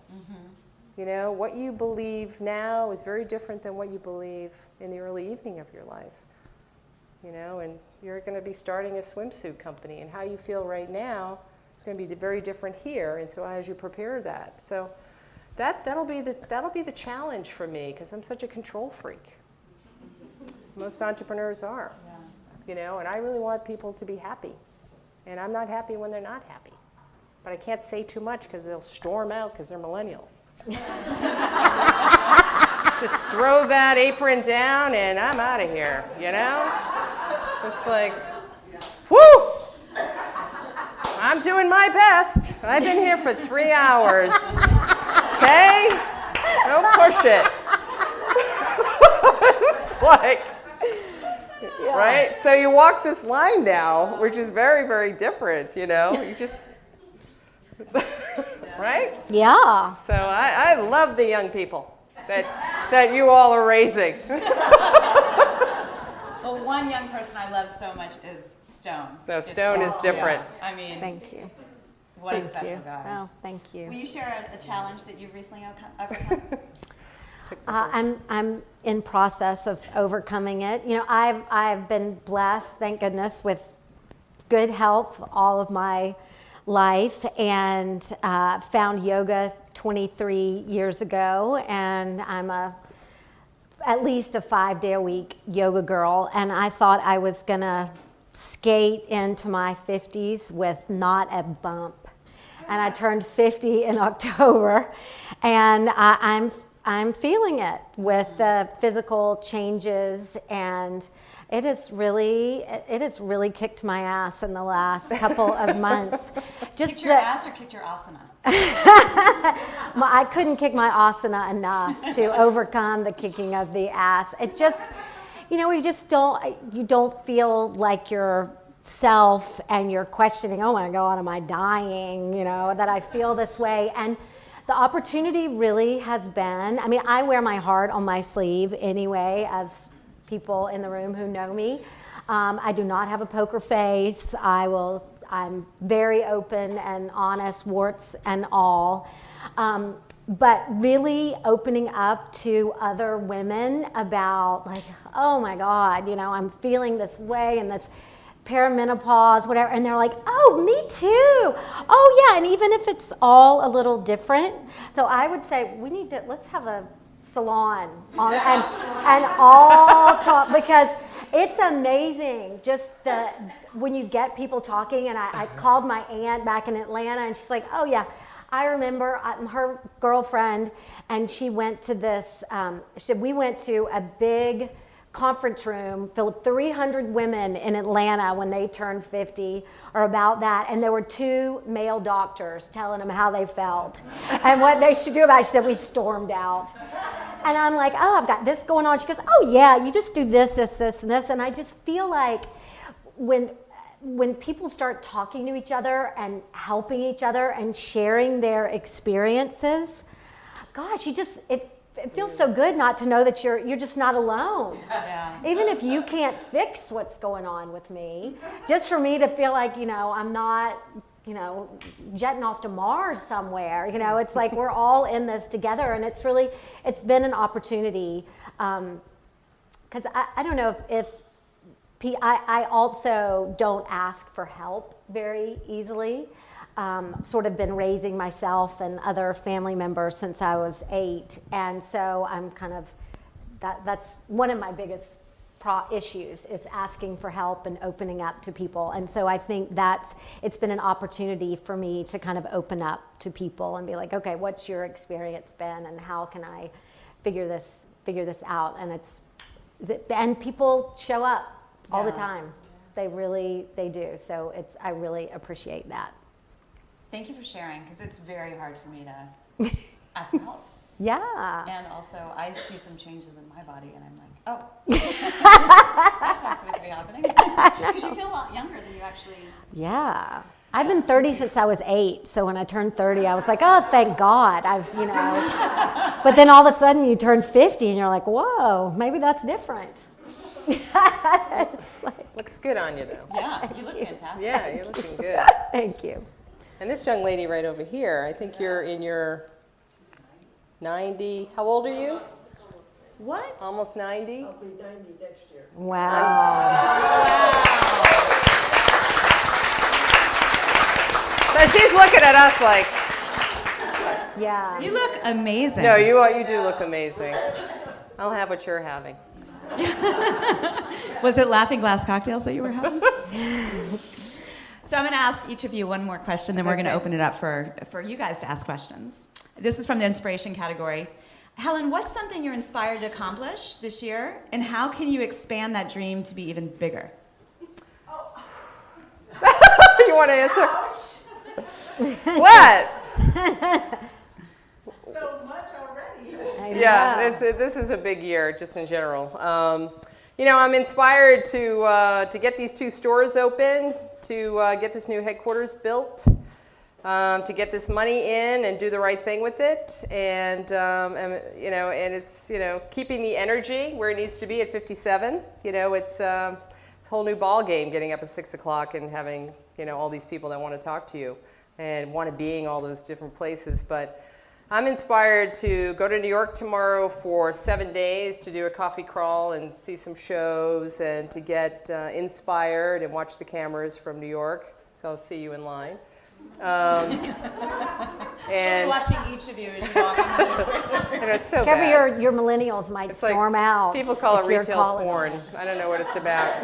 You know, what you believe now is very different than what you believe in the early evening of your life. You know, and you're going to be starting a swimsuit company, and how you feel right now is going to be very different here. And so as you prepare that, so that'll be the challenge for me, because I'm such a control freak. Most entrepreneurs are, you know, and I really want people to be happy, and I'm not happy when they're not happy. But I can't say too much because they'll storm out because they're millennials. Just throw that apron down and I'm out of here, you know? It's like, whoo! I'm doing my best. I've been here for 3 hours. Okay? Don't push it. It's like, right? So you walk this line now, which is very, very different, you know? You just... Right? Yeah. So I love the young people that you all are raising. Well, one young person I love so much is Stone. No, Stone is different. Yeah. I mean, Thank you. what a Thank special you. guy. Oh, thank you. Will you share a challenge that you've recently overcome? I'm in process of overcoming it. You know, I've been blessed, thank goodness, with good health all of my life, and found yoga 23 years ago, and I'm at least a 5-day-a-week yoga girl, and I thought I was gonna skate into my 50s with not a bump. And I turned 50 in October, and I'm feeling it with the physical changes, and it has really kicked my ass in the last couple of months. Just kicked your ass or kicked your asana? I couldn't kick my asana enough to overcome the kicking of the ass. It just, you know, you don't feel like yourself, and you're questioning, oh my God, am I dying? You know, that I feel this way. And the opportunity really has been, I mean, I wear my heart on my sleeve anyway, as people in the room who know me. I do not have a poker face. I'm very open and honest, warts and all. But really opening up to other women about, like, oh my God, you know, I'm feeling this way, and this perimenopause, whatever, and they're like, oh, me too. Oh yeah, and even if it's all a little different. So I would say let's have a salon on, and all talk, because it's amazing just when you get people talking. And I called my aunt back in Atlanta, and she's like, oh yeah, I remember her girlfriend, and she went to this, we went to a big conference room filled with 300 women in Atlanta when they turned 50 or about that, and there were 2 male doctors telling them how they felt and what they should do about it. She said, we stormed out. And I'm like, oh, I've got this going on. She goes, oh yeah, you just do this, this, this, and this. And I just feel like when people start talking to each other and helping each other and sharing their experiences, gosh, it feels so good not to know that you're just not alone. Yeah. Even if you can't fix what's going on with me, just for me to feel like, I'm not, jetting off to Mars somewhere. It's like we're all in this together, and it's been an opportunity. Because I don't know if I also don't ask for help very easily. Sort of been raising myself and other family members since I was 8, and so I'm kind of that's one of my biggest issues is asking for help and opening up to people. And so I think it's been an opportunity for me to kind of open up to people and be like, okay, what's your experience been, and how can I figure this out? And people show up all the time. They do. So I really appreciate that. Thank you for sharing, because it's very hard for me to ask for help. Yeah. And also, I see some changes in my body, and I'm like, oh, that's not supposed to be happening. Because you feel a lot younger than you actually. Yeah. I've been 30 since I was 8, so when I turned 30, I was like, oh, thank God. But then all of a sudden you turn 50, and you're like, whoa, maybe that's different. It's like, Looks good on you, though. Yeah, you look fantastic. Yeah, you're looking good. thank you. And this young lady right over here, I think you're in your 90. How old are you? What? Almost 90? I'll be 90 next year. Wow. So she's looking at us like, Yeah. You look amazing. no, you do look amazing. I'll have what you're having. Was it Laughing Glass cocktails that you were having? So I'm going to ask each of you one more question, then we're going to open it up for you guys to ask questions. This is from the inspiration category. Helen, what's something you're inspired to accomplish this year, and how can you expand that dream to be even bigger? You want to answer? What? So much already. Yeah, this is a big year just in general. I'm inspired to get these 2 stores open, to get this new headquarters built, to get this money in and do the right thing with it, and it's keeping the energy where it needs to be at 57. It's a whole new ball game getting up at 6 o'clock and having all these people that want to talk to you and want to be in all those different places, but. I'm inspired to go to New York tomorrow for 7 days to do a coffee crawl and see some shows and to get inspired and watch the cameras from New York. So I'll see you in line. And Watching each of you as you walk in. it's so Cover bad. your millennials might It's like storm out. People call it if you're retail calling porn. them. I don't know what it's about.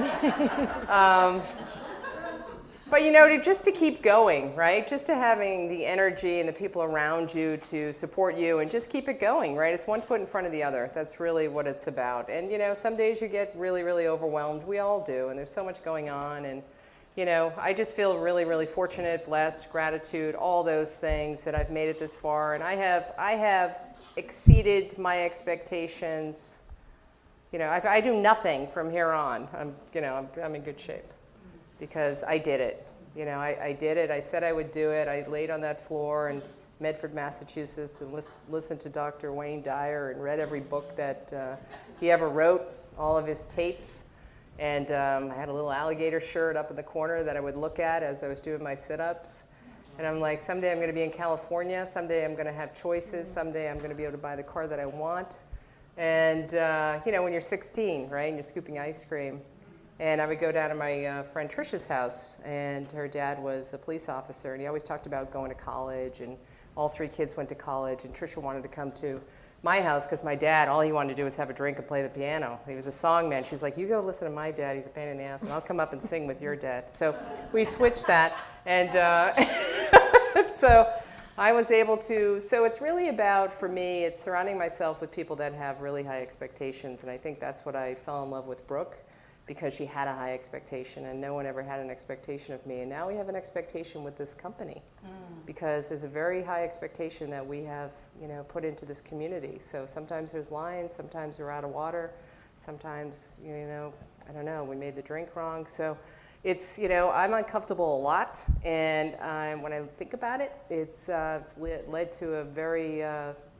But just to keep going, right? Just to having the energy and the people around you to support you and just keep it going, right? It's one foot in front of the other. That's really what it's about. And some days you get really, really overwhelmed. We all do, and there's so much going on. And I just feel really, really fortunate, blessed, gratitude, all those things that I've made it this far. And I have exceeded my expectations. If I do nothing from here on, I'm in good shape. Because I did it. I did it. I said I would do it. I laid on that floor in Medford, Massachusetts, and listened to Dr. Wayne Dyer and read every book that he ever wrote, all of his tapes. And I had a little alligator shirt up in the corner that I would look at as I was doing my sit-ups. And I'm like, someday I'm going to be in California. Someday I'm going to have choices. Someday I'm going to be able to buy the car that I want. And, when you're 16, right, and you're scooping ice cream. And I would go down to my friend Trisha's house, and her dad was a police officer, and he always talked about going to college, and all 3 kids went to college, and Trisha wanted to come to my house because my dad, all he wanted to do was have a drink and play the piano. He was a song man. She was like, you go listen to my dad, he's a pain in the ass, and I'll come up and sing with your dad. So we switched that, and so I was able to, so it's really about, for me, it's surrounding myself with people that have really high expectations, and I think that's what I fell in love with Brooke, because she had a high expectation, and no one ever had an expectation of me, and now we have an expectation with this company, because there's a very high expectation that we have, put into this community. So sometimes there's lines, sometimes we're out of water, sometimes, I don't know, we made the drink wrong, so it's, I'm uncomfortable a lot, and when I think about it, it's led to a very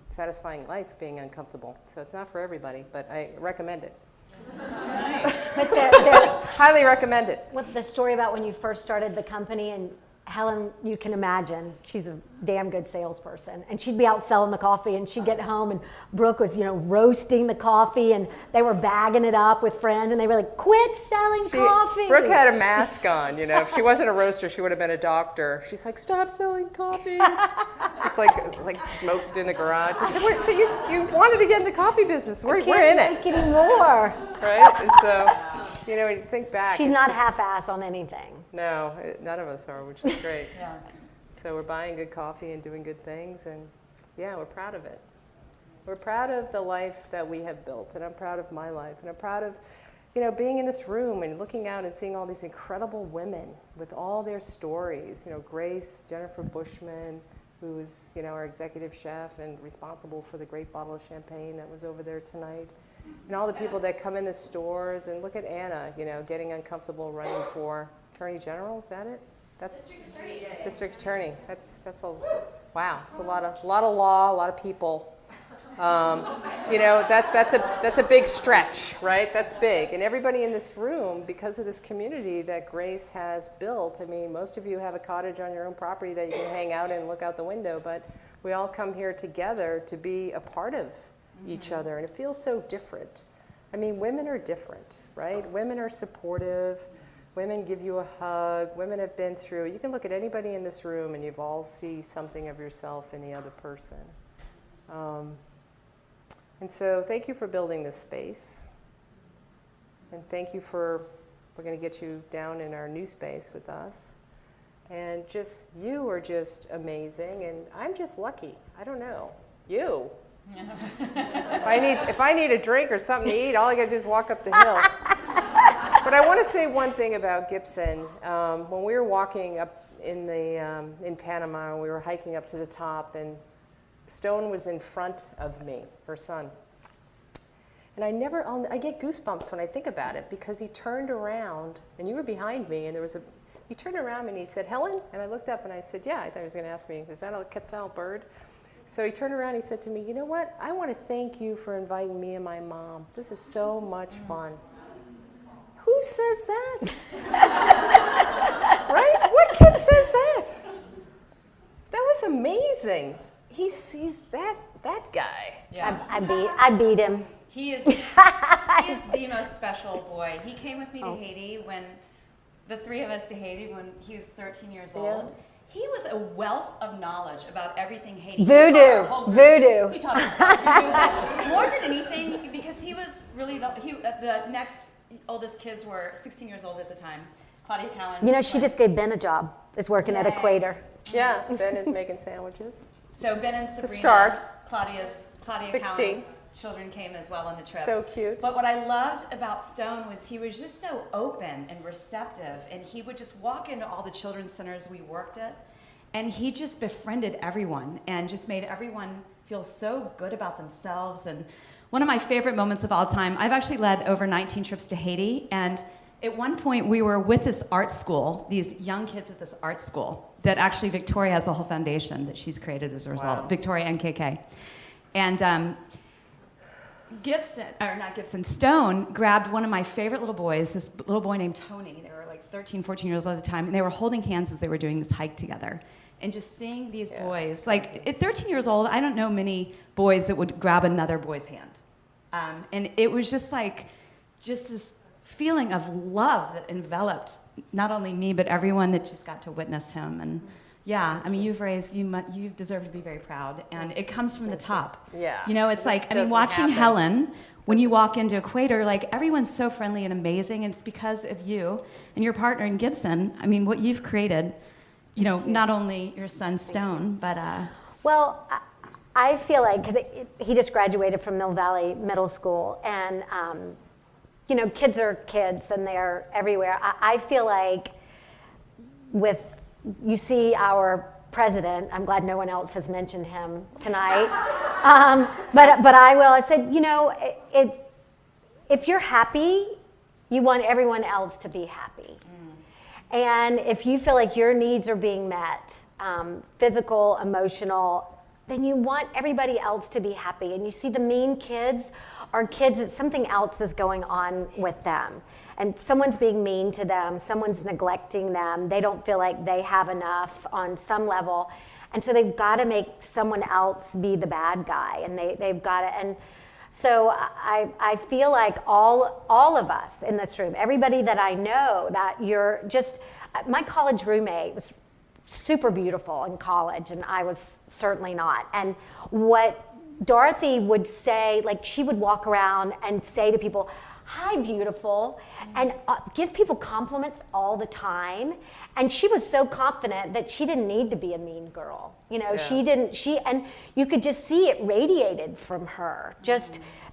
satisfying life being uncomfortable. So it's not for everybody, but I recommend it. Nice. But Highly recommend it. with the story about when you first started the company, and Helen, you can imagine, she's a damn good salesperson, and she'd be out selling the coffee, and she'd get home, and Brooke was, roasting the coffee, and they were bagging it up with friends, and they were like, quit selling coffee. Brooke had a mask on, If she wasn't a roaster, she would have been a doctor. She's like, stop selling coffee. It's like smoked in the garage. I said, wait, but you wanted to get in the coffee business. We're in it. Can't make anymore. Right? And so, when you think back. She's not half-ass on anything. No, none of us are, which is great. Yeah. So we're buying good coffee and doing good things, and yeah, we're proud of it. We're proud of the life that we have built, and I'm proud of my life, and I'm proud of, being in this room and looking out and seeing all these incredible women with all their stories. Grace, Jennifer Bushman, who's, our executive chef and responsible for the great bottle of champagne that was over there tonight. And all the people that come in the stores, and look at Anna, getting uncomfortable running for Attorney General, is that it? That's District Attorney. That's a wow. It's a lot of law, a lot of people. That's a big stretch, right? That's big. And everybody in this room, because of this community that Grace has built, I mean, most of you have a cottage on your own property that you can hang out in and look out the window, but we all come here together to be a part of each other, and it feels so different. I mean, women are different, right? Women are supportive. Women give you a hug. Women have been through. You can look at anybody in this room, and you've all see something of yourself in the other person. And so, thank you for building this space, and thank you for. We're going to get you down in our new space with us, and you are just amazing, and I'm just lucky. I don't know you. If I need a drink or something to eat, all I got to do is walk up the hill. But I want to say one thing about Gibson. When we were walking up in Panama, we were hiking up to the top, and Stone was in front of me, her son. And I get goosebumps when I think about it, because he turned around, and you were behind me, and he turned around and he said, Helen? And I looked up and I said, yeah, I thought he was going to ask me, is that a quetzal bird? So he turned around and he said to me, you know what? I want to thank you for inviting me and my mom. This is so much fun. Who says that? Right? What kid says that? That was amazing. He's that guy. Yeah. I beat him. He is the most special boy. He came with me to Haiti the three of us to Haiti when he was 13 years old. He was a wealth of knowledge about everything Haiti. Voodoo. He taught us about voodoo. But more than anything, because he was really the next oldest kids were 16 years old at the time. Claudia Cowan. She just gave Ben a job. Is working at Equator. Yeah, Ben is making sandwiches. So Ben and Sabrina, to start. Claudia 16. Cowan's children came as well on the trip. So cute. But what I loved about Stone was he was just so open and receptive, and he would just walk into all the children's centers we worked at, and he just befriended everyone and just made everyone feel so good about themselves. And one of my favorite moments of all time, I've actually led over 19 trips to Haiti, and at one point we were with this art school, these young kids at this art school that actually Victoria has a whole foundation that she's created as a result, Wow. Victoria NKK. And Stone grabbed one of my favorite little boys, this little boy named Tony. They were like 13, 14 years old at the time, and they were holding hands as they were doing this hike together. And just seeing these boys, like at 13 years old, I don't know many boys that would grab another boy's hand. And it was just this feeling of love that enveloped not only me, but everyone that just got to witness him. And yeah, I mean, you deserve to be very proud. And it comes from the top. Yeah. It's like, I mean, watching Helen, when you walk into Equator, like everyone's so friendly and amazing. And it's because of you and your partner in Gibson. I mean, what you've created not only your son Stone, but Well, I feel like, because he just graduated from Mill Valley Middle School, and, kids are kids and they're everywhere. I feel like you see our president, I'm glad no one else has mentioned him tonight, but I will. I said, if you're happy, you want everyone else to be happy. And if you feel like your needs are being met, physical, emotional, then you want everybody else to be happy. And you see the mean kids are kids that something else is going on with them. And someone's being mean to them, someone's neglecting them, they don't feel like they have enough on some level. And so they've got to make someone else be the bad guy. And they've got to, and so I feel like all of us in this room, everybody that I know, that you're just, my college roommate was super beautiful in college, and I was certainly not. And what Dorothy would say, like she would walk around and say to people, "Hi, beautiful," and give people compliments all the time. And she was so confident that she didn't need to be a mean girl. And you could just see it radiated from her.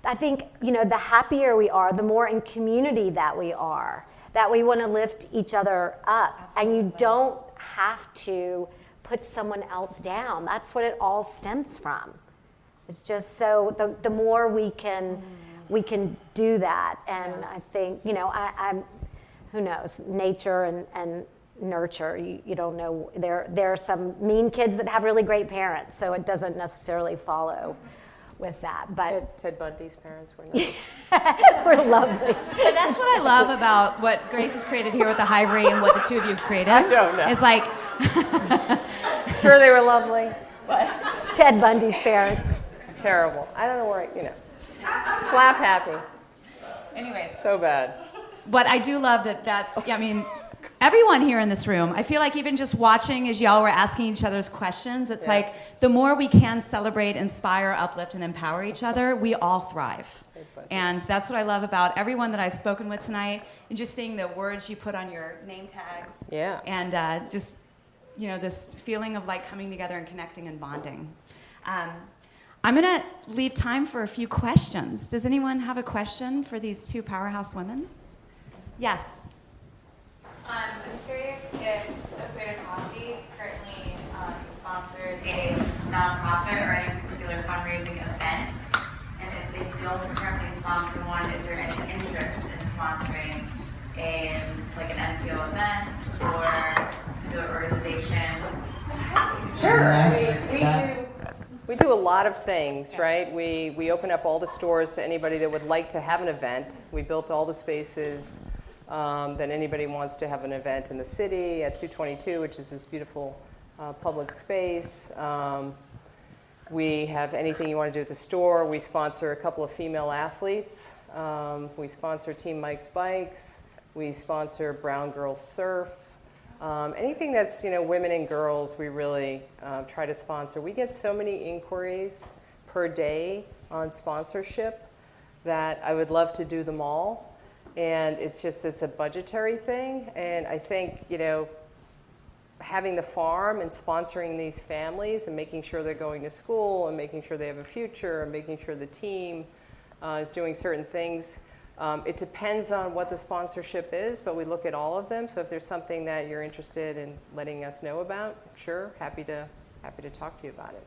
I think, the happier we are, the more in community that we are, that we want to lift each other up. Absolutely. And you don't have to put someone else down. That's what it all stems from. It's just so the more we can do that. And I think, I'm who knows, nature and nurture, you don't know. There are some mean kids that have really great parents, so it doesn't necessarily follow with that. But Ted Bundy's parents were nice. We're lovely. But that's what I love about what Grace has created here with the Hivery and what the two of you have created. I don't know. It's like, Sure, they were lovely. Ted Bundy's parents. It's terrible. I don't know where, slap happy. anyways. So bad. But I do love that's, everyone here in this room, I feel like even just watching as y'all were asking each other's questions, it's like the more we can celebrate, inspire, uplift, and empower each other, we all thrive. And that's what I love about everyone that I've spoken with tonight, and just seeing the words you put on your name tags. Yeah. And just, this feeling of like coming together and connecting and bonding. I'm going to leave time for a few questions. Does anyone have a question for these two powerhouse women? Yes. I'm curious if Equator Coffee currently sponsors a nonprofit or any particular fundraising event, and if they don't currently sponsor one, is there any interest in sponsoring an NPO event or to an organization? Sure. We do a lot of things, right? We open up all the stores to anybody that would like to have an event. We built all the spaces that anybody wants to have an event in the city at 222, which is this beautiful public space. We have anything you want to do at the store. We sponsor a couple of female athletes. We sponsor Team Mike's Bikes. We sponsor Brown Girls Surf. Anything that's women and girls, we really try to sponsor. We get so many inquiries per day on sponsorship that I would love to do them all. And it's a budgetary thing. And I think, having the farm and sponsoring these families and making sure they're going to school and making sure they have a future and making sure the team is doing certain things. It depends on what the sponsorship is, but we look at all of them. So if there's something that you're interested in letting us know about, sure, happy to talk to you about it.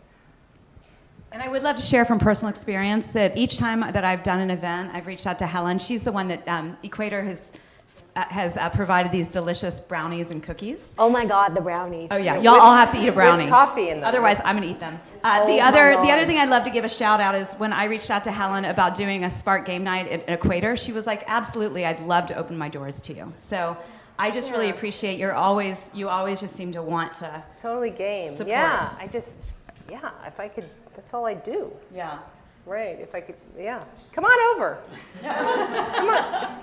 And I would love to share from personal experience that each time that I've done an event, I've reached out to Helen. She's the one that Equator has provided these delicious brownies and cookies. Oh my God, the brownies. Oh yeah, y'all all have to eat a brownie. With coffee in them. Otherwise, I'm gonna eat them. The other thing I'd love to give a shout out is when I reached out to Helen about doing a Spark game night at Equator, she was like, absolutely, I'd love to open my doors to you. So I just really appreciate you always just seem to want to totally game. Support. Yeah, if I could, that's all I do. Yeah. Right, if I could, yeah. Come on over. Come on.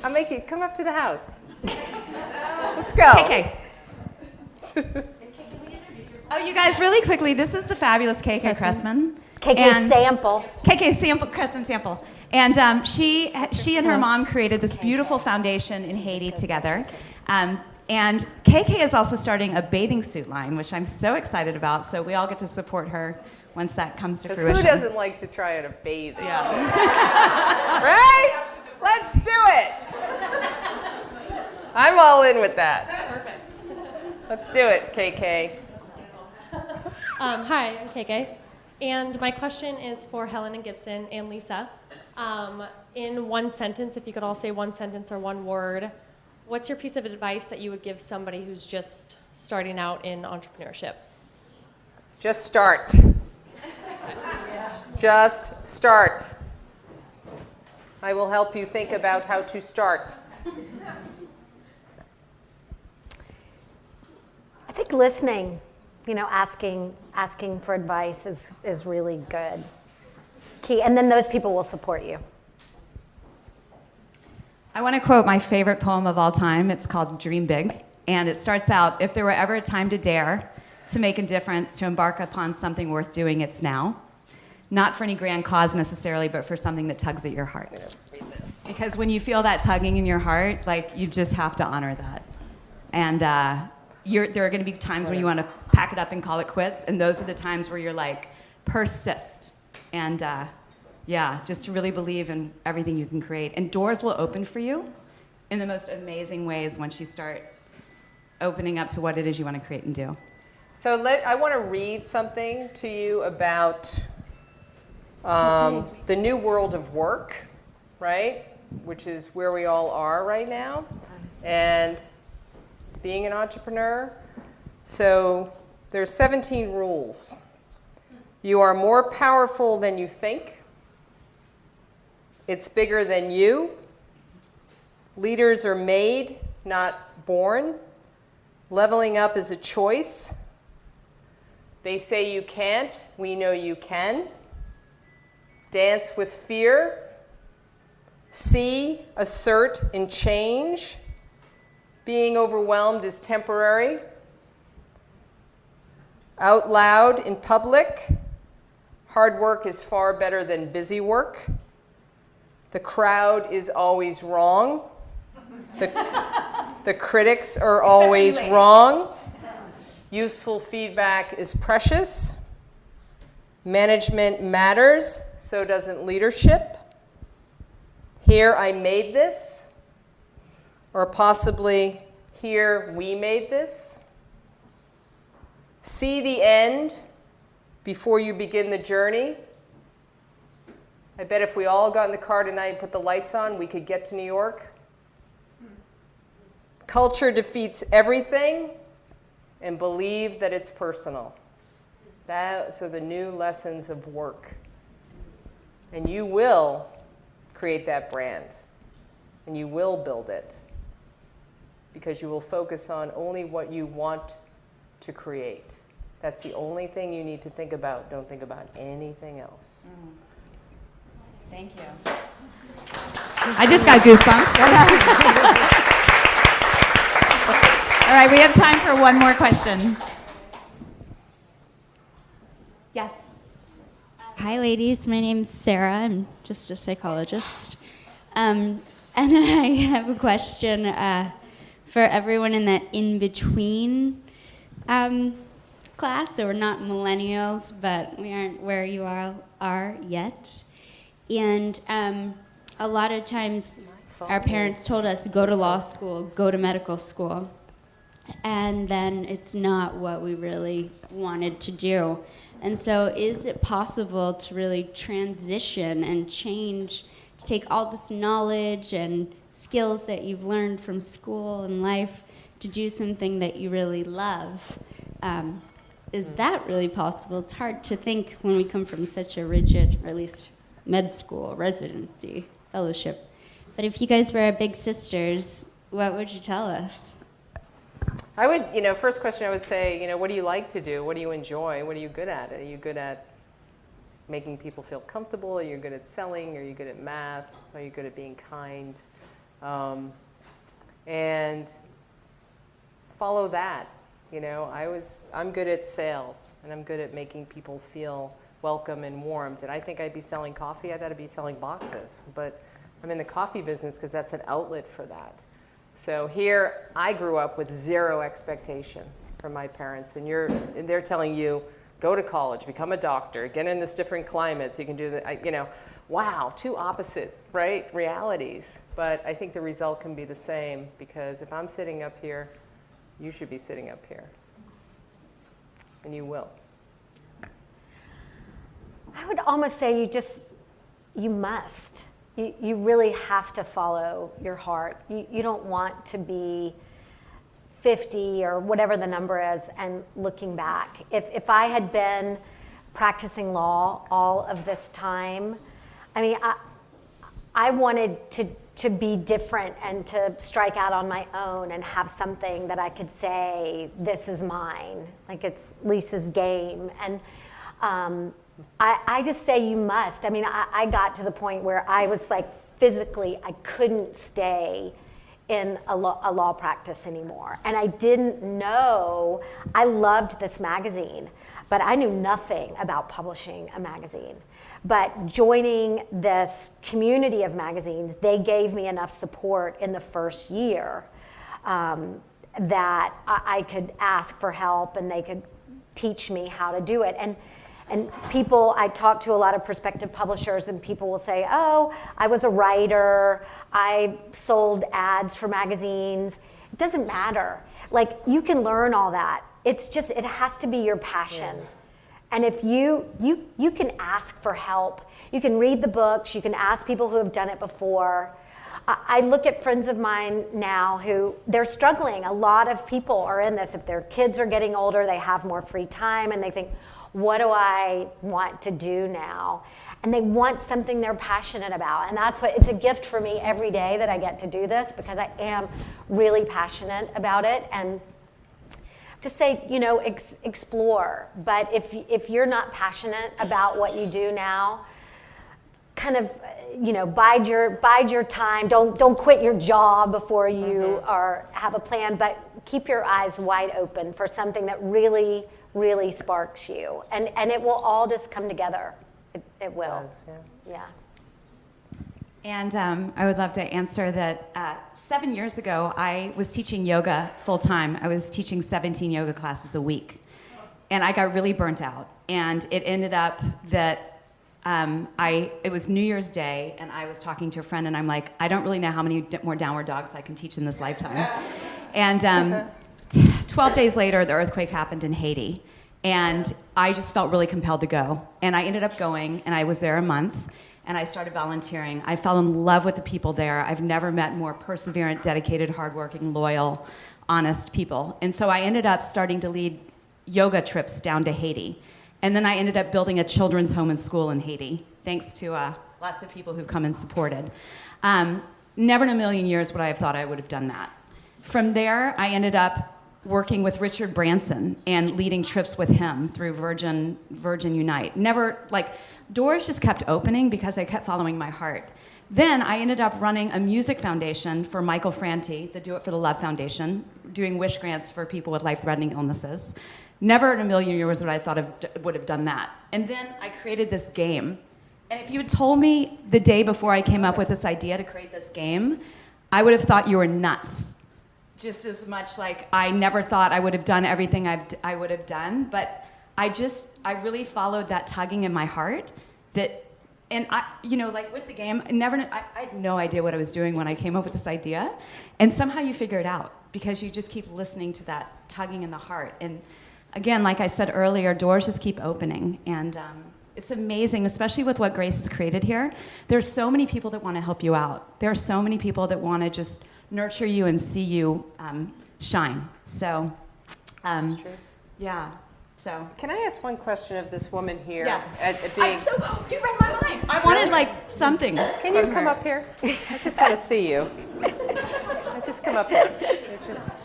I'll make you come up to the house. Let's go. KK. Oh, you guys, really quickly, this is the fabulous KK Cressman. KK Sample. KK Sample, Cressman Sample. And she and her mom created this beautiful foundation in Haiti together. And KK is also starting a bathing suit line, which I'm so excited about. So we all get to support her once that comes to Because fruition. who doesn't like to try out a bathing Yeah. suit? Right? Let's do it. I'm all in with that. Perfect. Let's do it, KK. Hi, I'm KK. And my question is for Helen and Gibson and Lisa. In one sentence, if you could all say one sentence or one word, what's your piece of advice that you would give somebody who's just starting out in entrepreneurship? Just start. Just start. I will help you think about how to start. I think listening, asking for advice is really good. Key, and then those people will support you. I want to quote my favorite poem of all time. It's called Dream Big. And it starts out, if there were ever a time to dare, to make a difference, to embark upon something worth doing, it's now. Not for any grand cause necessarily, but for something that tugs at your heart. Because when you feel that tugging in your heart, you just have to honor that. And there are going to be times when you want to pack it up and call it quits, and those are the times where you're persist. And just to really believe in everything you can create. And doors will open for you in the most amazing ways once you start opening up to what it is you want to create and do. So I want to read something to you about the new world of work, right? Which is where we all are right now. And being an entrepreneur. So there's 17 rules. You are more powerful than you think. It's bigger than you. Leaders are made, not born. Leveling up is a choice. They say you can't. We know you can. Dance with fear. See, assert, and change. Being overwhelmed is temporary. Out loud in public. Hard work is far better than busy work. The crowd is always wrong. The critics are always wrong. Useful feedback is precious. Management matters, so doesn't leadership. Here I made this, or possibly here we made this. See the end before you begin the journey. I bet if we all got in the car tonight and put the lights on, we could get to New York. Culture defeats everything, and believe that it's personal. So the new lessons of work. And you will create that brand, and you will build it, because you will focus on only what you want to create. That's the only thing you need to think about. Don't think about anything else. Thank you. I just got goosebumps. All right, we have time for one more question. Yes. Hi, ladies. My name's Sarah. I'm just a psychologist. And I have a question for everyone in that in-between class. So we're not millennials, but we aren't where you all are yet. And a lot of times our parents told us, go to law school, go to medical school. And then it's not what we really wanted to do. And so is it possible to really transition and change, to take all this knowledge and skills that you've learned from school and life to do something that you really love? Is that really possible? It's hard to think when we come from such a rigid, or at least med school, residency, fellowship. But if you guys were our big sisters, what would you tell us? I would, first question I would say, what do you like to do? What do you enjoy? What are you good at? Are you good at making people feel comfortable? Are you good at selling? Are you good at math? Are you good at being kind? And follow that. I'm good at sales, and I'm good at making people feel welcome and warmed. And I think I'd be selling coffee. I thought I'd be selling boxes. But I'm in the coffee business because that's an outlet for that. So here, I grew up with zero expectation from my parents, and they're telling you, go to college, become a doctor, get in this different climate so you can do the, wow, two opposite, right, realities. But I think the result can be the same, because if I'm sitting up here, you should be sitting up here. And you will. I would almost say you must. You really have to follow your heart. You don't want to be 50 or whatever the number is and looking back. If I had been practicing law all of this time, I mean, I wanted to be different and to strike out on my own and have something that I could say, this is mine, like it's Lisa's game. And I just say you must. I mean, I got to the point where I was like physically, I couldn't stay in a law practice anymore. And I didn't know, I loved this magazine, but I knew nothing about publishing a magazine. But joining this community of magazines, they gave me enough support in the first year that I could ask for help and they could teach me how to do it. And people, I talk to a lot of prospective publishers, and people will say, oh, I was a writer, I sold ads for magazines. It doesn't matter. Like, you can learn all that. It's just, it has to be your passion. Yeah. And if you can ask for help, you can read the books, you can ask people who have done it before. I look at friends of mine now who, they're struggling. A lot of people are in this. If their kids are getting older, they have more free time, and they think, what do I want to do now? And they want something they're passionate about. And that's what, it's a gift for me every day that I get to do this, because I am really passionate about it. And just say, explore. But if you're not passionate about what you do now, kind of, bide your time. Don't quit your job before you have a plan, but keep your eyes wide open for something that really, really sparks you. And it will all just come together. It will. It does, yeah. And I would love to answer that 7 years ago, I was teaching yoga full time. I was teaching 17 yoga classes a week. And I got really burnt out. And it ended up that it was New Year's Day, and I was talking to a friend, and I'm like, I don't really know how many more downward dogs I can teach in this lifetime. And 12 days later, the earthquake happened in Haiti. And I just felt really compelled to go. And I ended up going, and I was there a month. And I started volunteering. I fell in love with the people there. I've never met more perseverant, dedicated, hardworking, loyal, honest people. And so I ended up starting to lead yoga trips down to Haiti. And then I ended up building a children's home and school in Haiti, thanks to lots of people who've come and supported. Never in a million years would I have thought I would have done that. From there, I ended up working with Richard Branson and leading trips with him through Virgin Unite. Doors just kept opening because I kept following my heart. Then I ended up running a music foundation for Michael Franti, the Do It for the Love Foundation, doing wish grants for people with life-threatening illnesses. Never in a million years would I thought would have done that. And then I created this game. And if you had told me the day before I came up with this idea to create this game, I would have thought you were nuts. Just as much like I never thought I would have done everything I would have done, but I really followed that tugging in my heart and with the game, I had no idea what I was doing when I came up with this idea. And somehow you figure it out because you just keep listening to that tugging in the heart. And again, like I said earlier, doors just keep opening. And it's amazing, especially with what Grace has created here. There's so many people that want to help you out. There are so many people that want to just nurture you and see you shine. So, That's true. Yeah. So. Can I ask one question of this woman here? Yes. You read my mind. I wanted something. Can you come up here? I just want to see you. Just come up here.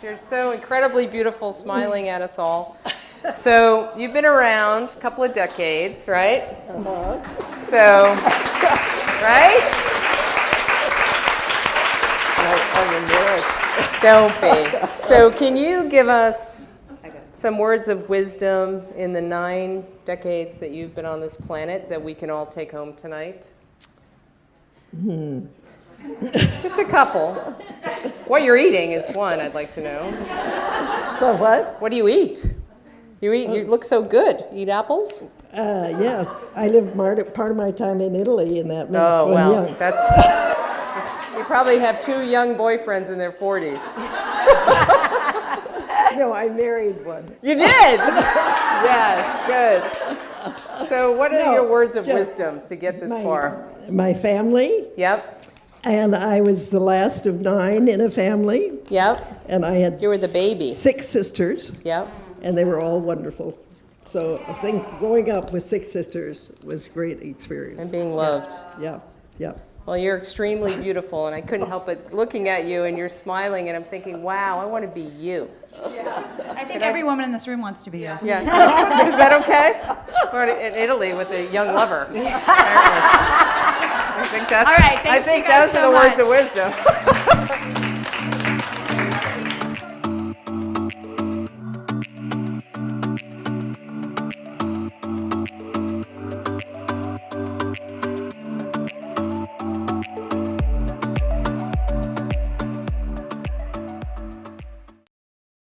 You're so incredibly beautiful, smiling at us all. So you've been around a couple of decades, right? So, right? Don't be. So can you give us some words of wisdom in the 9 decades that you've been on this planet that we can all take home tonight? Just a couple. What you're eating is one, I'd like to know. So what? What do you eat? You look so good. You eat apples? Yes, I lived part of my time in Italy, and that makes Oh, one well, young. you probably have 2 young boyfriends in their 40s. No, I married one. You did? Yes, good. So what are your words of wisdom to get this far? My family, Yep, and I was the last of 9 in a family, yep, and I had You were the baby. 6 sisters, yep. and they were all wonderful. So I think growing up with 6 sisters was a great experience. And being loved. Yeah, yeah. Well, you're extremely beautiful, and I couldn't help but looking at you, and you're smiling, and I'm thinking, wow, I want to be you. I think every woman in this room wants to be you. Yeah. Is that okay? Or in Italy with a young lover. Apparently. I think that's. All right, I thanks think you guys those are so the words much. of wisdom.